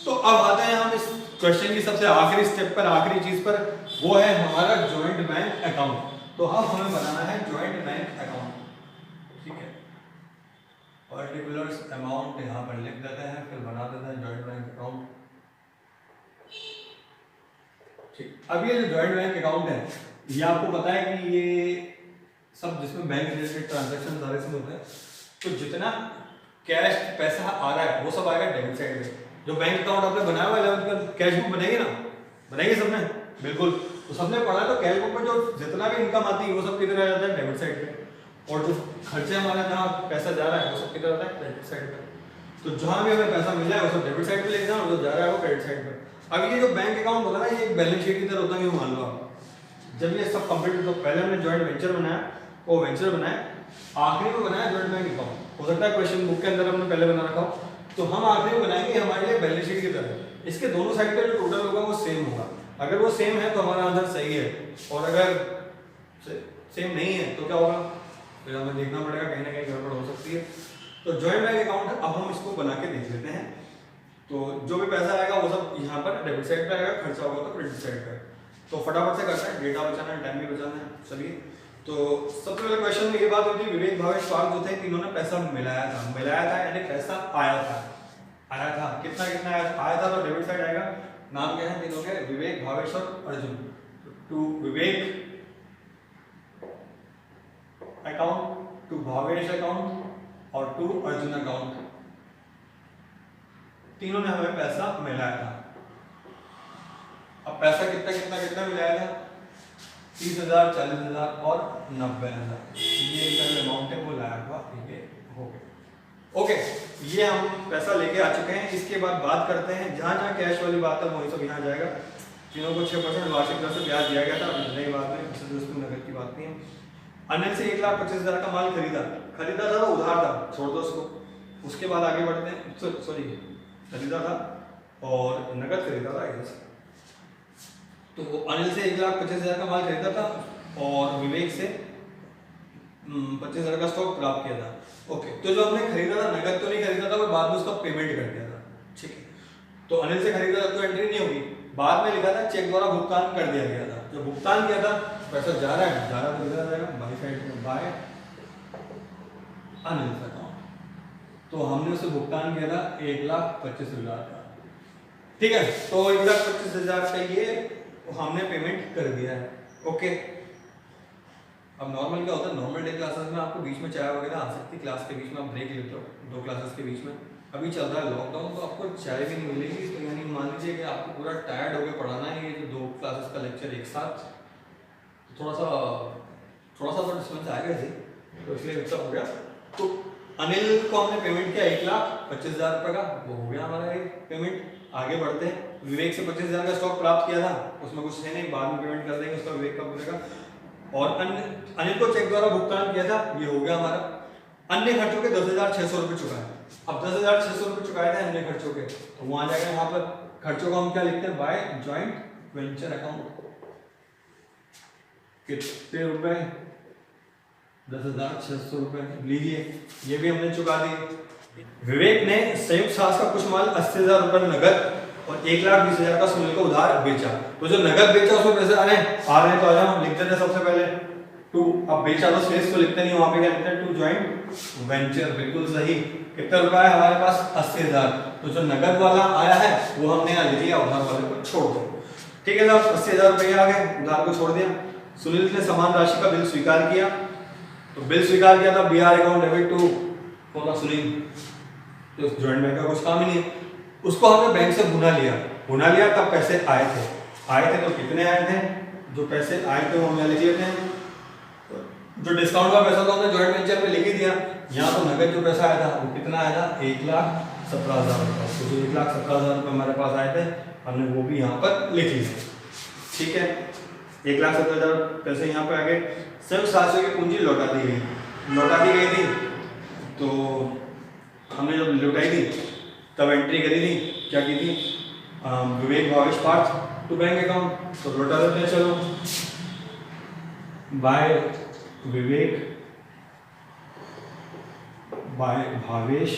A: तो अब आते हैं हम इस क्वेश्चन की सबसे आखिरी स्टेप पर, आखिरी चीज पर, वो है हमारा जॉइंट बैंक अकाउंट। तो अब हमें बनाना है जॉइंट बैंक अकाउंट, ठीक है। पर्टिकुलर्स अमाउंट यहाँ पर लिख देते हैं, फिर बना देते हैं जॉइंट बैंक अकाउंट, ठीक। अब ये जो जॉइंट बैंक अकाउंट है, ये आपको पता है कि ये सब जिसमें बैंक रिलेटेड ट्रांजैक्शन सारे इसमें होते हैं, तो जितना कैश पैसा आ रहा है वो सब आएगा डेबिट साइड में। जो बैंक अकाउंट आपने बनाया हुआ है कैश बुक बनाएंगे ना, बनाएंगे सबने, बिल्कुल। तो सबने पढ़ा तो कैश बुक में जो जितना भी इनकम आती है वो सब किधर आ जाता है, डेबिट साइड पे, और जो खर्चे हमारे जहाँ पैसा जा रहा है वो सब किधर आता है, क्रेडिट साइड पे। तो जहाँ भी हमें पैसा मिल रहा है वो सब डेबिट साइड पे लेना, और जो जा रहा है वो क्रेडिट साइड पे। अब ये जो बैंक अकाउंट होता है ना, ये एक बैलेंस शीट की तरह होता है, मान लो आप। जब ये सब कंप्लीट, तो पहले हमने जॉइंट वेंचर बनाया, वो वेंचर बनाया, आखिरी में बनाया जॉइंट बैंक अकाउंट। हो सकता है क्वेश्चन बुक के अंदर हमने पहले बना रखा हो, तो हम आखिरी में बनाएंगे हमारे लिए बैलेंस शीट की तरह। इसके दोनों साइड का जो टोटल होगा वो सेम होगा। अगर वो सेम है तो हमारा आंसर सही है, और अगर सेम नहीं है तो क्या होगा, फिर हमें देखना पड़ेगा, कहीं ना कहीं गड़बड़ हो सकती है। तो जॉइंट बैंक अकाउंट अब हम इसको बना के देख लेते हैं। तो जो भी पैसा आएगा वो सब यहाँ पर डेबिट साइड पे आएगा, खर्चा होगा तो क्रेडिट साइड पे। तो फटाफट से करते हैं, डेटा बचाना है, टाइम भी बचाना है। चलिए, तो सबसे पहले क्वेश्चन में ये बात होती है, विवेक भावेश पार्क जो थे इन्होंने पैसा मिलाया था यानी पैसा आया था, कितना आया था, तो डेबिट साइड आएगा। नाम क्या है तीनों के, विवेक, भावेश और Arjun. To Vivek account, to Bhavesh account और टू अर्जुन अकाउंट, तीनों ने हमें पैसा मिलाया था। अब पैसा कितना मिलाया था, 30,000, 40,000 और 90,000। ये इनका अमाउंट है वो लाया हुआ, ठीक है, हो गया। ओके, ये हम पैसा लेके आ चुके हैं। इसके बाद बात करते हैं, जहाँ जहाँ कैश वाली बात है वही सब यहाँ जाएगा। तीनों को 6% वार्षिक दर से ब्याज दिया गया था, नई बात है, उसमें नगद की बात नहीं है। अनिल से 1,25,000 का माल खरीदा था तो उधार था, छोड़ दो उसको। उसके बाद आगे बढ़ते हैं, सॉरी खरीदा था और नगद खरीदा था, तो अनिल से 1,25,000 का माल खरीदा था और विवेक से 25,000 का स्टॉक प्राप्त किया था। ओके, तो जो हमने खरीदा था नगद तो नहीं खरीदा था, वो बाद में उसका पेमेंट कर दिया था। ठीक है, तो अनिल से खरीदा था तो एंट्री नहीं होगी, बाद में लिखा था चेक द्वारा भुगतान कर दिया गया था। जो भुगतान किया था पैसा जा रहा है, जा रहा तो लिखा जाएगा बाई साइड में बाय अनिल अकाउंट। तो हमने उसे भुगतान किया था 1,25,000 का। ठीक है, तो 1,25,000 का ये हमने पेमेंट कर दिया है। ओके, अब नॉर्मल क्या होता है, नॉर्मल डे क्लासेस में आपको बीच में चाय वगैरह आ सकती है, क्लास के बीच में आप ब्रेक लेते हो 2 क्लासेस के बीच में। अभी चल रहा है लॉकडाउन, तो आपको चाय भी नहीं मिलेगी। तो यानी मान लीजिए कि आपको पूरा टायर्ड होकर पढ़ाना है ये जो 2 क्लासेस का लेक्चर एक साथ, थोड़ा सा तो डिस्टेंस आएगा जी, तो इसलिए मिक्सअप हो गया। तो अनिल को हमने पेमेंट किया 1,25,000 रुपये का, वो हो गया हमारा ये पेमेंट। आगे बढ़ते हैं, विवेक से 25,000 का स्टॉक प्राप्त किया था, उसमें कुछ है नहीं, बाद में पेमेंट कर देंगे उसका, विवेक का पूरेगा। और अनिल को चेक द्वारा भुगतान किया था, ये हो गया हमारा। अन्य खर्चों के 10,600 रुपये चुकाए। अब 10,600 रुपये चुकाए थे अन्य खर्चों के, तो वहां जाएगा यहाँ पर खर्चों को हम क्या लिखते हैं, बाय जॉइंट वेंचर अकाउंट। कितने रुपए, 10,600 रुपये लीजिए, ये भी हमने चुका दिए। विवेक ने संयुक्त साहस का कुछ माल 80,000 रुपये नगद और 1,20,000 का सुनील को उधार बेचा। तो जो नगद बेचा उसमें पैसे आ रहे हैं तो आ जाओ, लिखते थे सबसे पहले टू। अब बेचा तो स्पेस को लिखते नहीं, वहां पे क्या लिखते हैं, टू जॉइंट वेंचर। बिल्कुल सही। कितना रुपया है हमारे पास, 80,000। तो जो नगद वाला आया है वो हमने यहाँ लिख लिया, उधार वाले को छोड़ दो। ठीक है साहब, 80,000 रुपये आ गए, उधार को छोड़ दिया। सुनील ने समान राशि का बिल स्वीकार किया, तो बिल स्वीकार किया था बीआर अकाउंट डेबिट टू कौन, सुनील। तो जॉइंट बैंक का कुछ काम ही नहीं है, उसको हमने बैंक से भुना लिया। तब पैसे आए थे तो कितने आए थे, जो पैसे आए थे वो हमने लिख लेते हैं। जो डिस्काउंट का पैसा तो हमने जॉइंट वेंचर में लिख ही दिया। यहाँ तो नगद जो पैसा आया था वो कितना आया था, 1,17,000 रुपये। तो जो 1,17,000 रुपये हमारे पास आए थे हमने वो भी यहाँ पर लिख लिए। ठीक है, 1,17,000 पैसे यहाँ पे आ गए। संयुक्त साहसियों की पूंजी लौटा दी गई थी। तो हमने जब लौटाई थी तब एंट्री करी थी, क्या की थी, Vivek Bhavesh Parth to bank account. तो लौटा देते हैं, चलो by Vivek by Bhavesh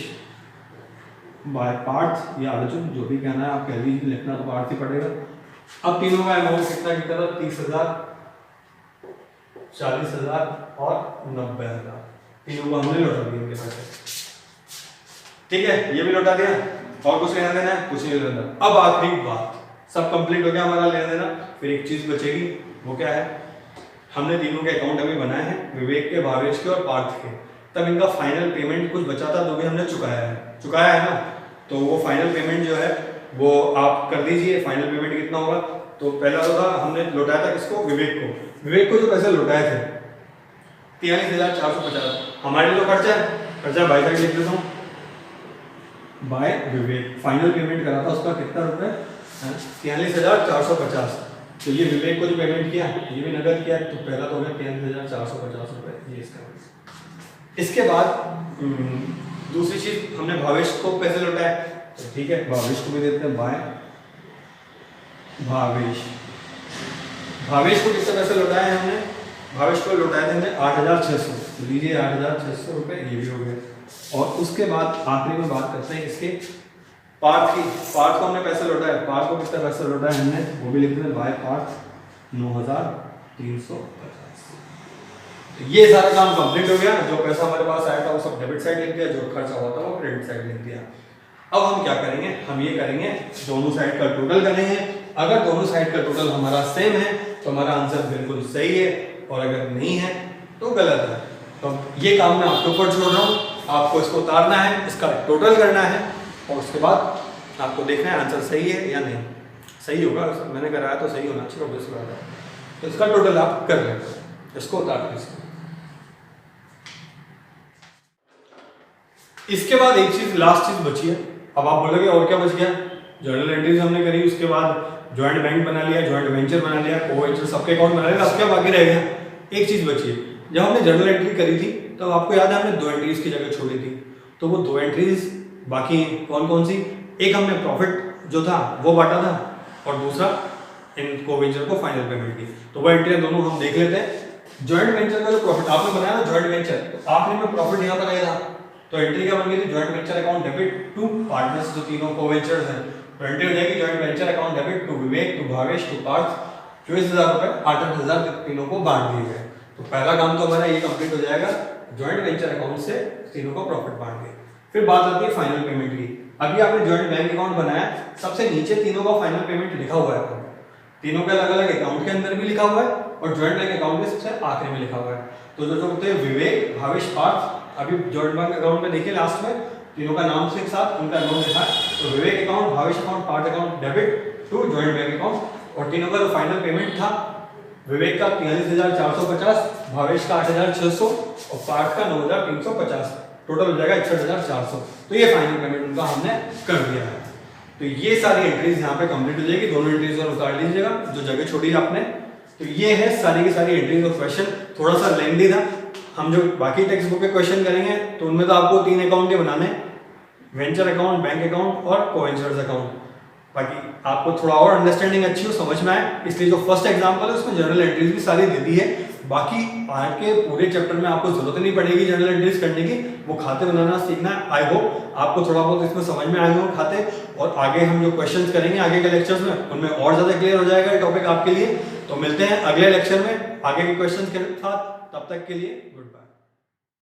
A: by Parth या अर्जुन, जो भी कहना है आप कह लीजिए, लिखना तो पार्थ ही पड़ेगा। अब तीनों का अमाउंट कितना था, 30,000, 40,000 और 90,000। तीनों को हमने लौटा दिया उनके पैसे। ठीक है, ये भी लौटा दिया, और कुछ लेना देना है, कुछ नहीं लेना। अब आखिरी बात, सब कंप्लीट हो गया हमारा लेना देना। फिर एक चीज बचेगी, वो क्या है, हमने तीनों के अकाउंट अभी बनाए हैं, विवेक के, भावेश के और पार्थ के। तब इनका फाइनल पेमेंट कुछ बचा था, तो भी हमने चुकाया है ना। तो वो फाइनल पेमेंट जो है वो आप कर दीजिए। फाइनल पेमेंट कितना होगा, तो पहला तो था हमने लौटाया था किसको, विवेक को जो पैसे लौटाए थे 43,450। हमारे जो खर्चा बाई साइड लिख देता हूँ, बाय विवेक। फाइनल पेमेंट करा था उसका कितना रुपए, 43,450। तो ये विवेक को जो पेमेंट किया, ये भी नगद किया, तो पहला तो हो गया 43,450 रुपए, ये इसका। इसके बाद दूसरी चीज, हमने भावेश को पैसे लौटाए, तो ठीक है भावेश को भी देते हैं, बाय भावेश को कितने पैसे लौटाए हैं हमने, भावेश को लौटाए थे हमने 8,600। तो लीजिए 8,600 रुपए, ये भी हो गए। और उसके बाद आखिरी में बात करते हैं इसके पार्थ को हमने पैसे लौटाए, पार्थ को कितना पैसे लौटाए हमने, वो भी लिखते हैं बाय पार्थ 9,350। ये सारा काम कंप्लीट हो गया। जो पैसा हमारे पास आया था वो सब डेबिट साइड लिख दिया, जो खर्चा हुआ था वो क्रेडिट साइड लिख दिया। अब हम क्या करेंगे, हम ये करेंगे, दोनों साइड का टोटल करेंगे। अगर दोनों साइड का टोटल हमारा सेम है तो हमारा आंसर बिल्कुल सही है, और अगर नहीं है तो गलत है। तो ये काम मैं आपके ऊपर छोड़ रहा हूँ, आपको इसको उतारना है, इसका टोटल करना है, और उसके बाद आपको देखना है आंसर सही है या नहीं। सही होगा, मैंने कराया तो सही होना चाहिए, ऑब्वियस बात है। तो इसका टोटल आप कर लें, इसको उतार दीजिए। इसके बाद एक चीज, लास्ट चीज बची है। अब आप बोलोगे और क्या बच गया, जर्नल एंट्रीज हमने करी, उसके बाद जॉइंट बैंक बना लिया, जॉइंट वेंचर बना लिया, को वेंचर, सबके अकाउंट बना लिया, अब क्या बाकी रह गया, एक चीज बची है। जब हमने जर्नल एंट्री करी थी तो आपको याद है हमने 2 एंट्रीज की जगह छोड़ी थी, तो वो 2 एंट्रीज बाकी कौन कौन सी, एक हमने प्रॉफिट जो था वो बांटा था, और दूसरा इन को वेंचर को फाइनल पेमेंट की। तो वो एंट्री दोनों हम देख लेते हैं। जॉइंट वेंचर का जो प्रॉफिट आपने बनाया ना जॉइंट वेंचर, तो आखिरी में प्रॉफिट यहाँ तक आया था, तो एंट्री क्या बन गई थी, joint venture account debit to partners, जो तीनों को-वेंचर्स हैं, तो एंट्री हो जाएगी joint venture account debit to Vivek, to Bhavesh, to Parth, 24,000 रुपए 8,000 तीनों को बांट दिए गए। तो पहला काम तो हमारा ये कंप्लीट हो जाएगा, जॉइंट वेंचर अकाउंट से तीनों को प्रॉफिट बांट दिए। फिर बात आती है फाइनल पेमेंट की। अभी आपने जॉइंट बैंक अकाउंट बनाया, सबसे नीचे तीनों का फाइनल पेमेंट लिखा हुआ है, तीनों के अलग अलग अकाउंट के अंदर भी लिखा हुआ है और जॉइंट बैंक अकाउंट के सबसे आखिरी में लिखा हुआ है। तो जो होते हैं विवेक, भावेश, पार्थ, अभी जॉइंट बैंक अकाउंट में देखिए लास्ट में तीनों का नाम से एक साथ उनका अकाउंट लिखा है, तो Vivek account, Bhavesh account, Parth account debit to joint bank account. और तीनों का जो फाइनल पेमेंट था, विवेक का 43,450, भावेश का 8,600 और पार्थ का 9,350, टोटल हो जाएगा 61,400। तो ये फाइनल पेमेंट उनका हमने कर दिया है। तो ये सारी एंट्रीज यहाँ पे कंप्लीट हो जाएगी, दोनों एंट्रीज और उतार लीजिएगा जो जगह छोड़ी आपने। तो ये है सारी की सारी एंट्रीज और क्वेश्चन, थोड़ा सा लेंथी था। हम जो बाकी टेक्स्ट बुक के क्वेश्चन करेंगे तो उनमें तो आपको 3 अकाउंट के बनाने, वेंचर अकाउंट, बैंक अकाउंट और को-वेंचर्स अकाउंट। बाकी आपको थोड़ा और अंडरस्टैंडिंग अच्छी हो, समझ में आए, इसलिए जो फर्स्ट एग्जाम्पल है उसमें जनरल एंट्रीज भी सारी दे दी है। बाकी आगे के पूरे चैप्टर में आपको जरूरत नहीं पड़ेगी जनरल एंट्रीज करने की, वो खाते बनाना सीखना है। आई होप आपको थोड़ा बहुत इसमें समझ में आए हों खाते, और आगे हम जो क्वेश्चंस करेंगे आगे के लेक्चर्स में उनमें और ज्यादा क्लियर हो जाएगा टॉपिक आपके लिए। तो मिलते हैं अगले लेक्चर में आगे के क्वेश्चंस के साथ, तब तक के लिए गुड बाय।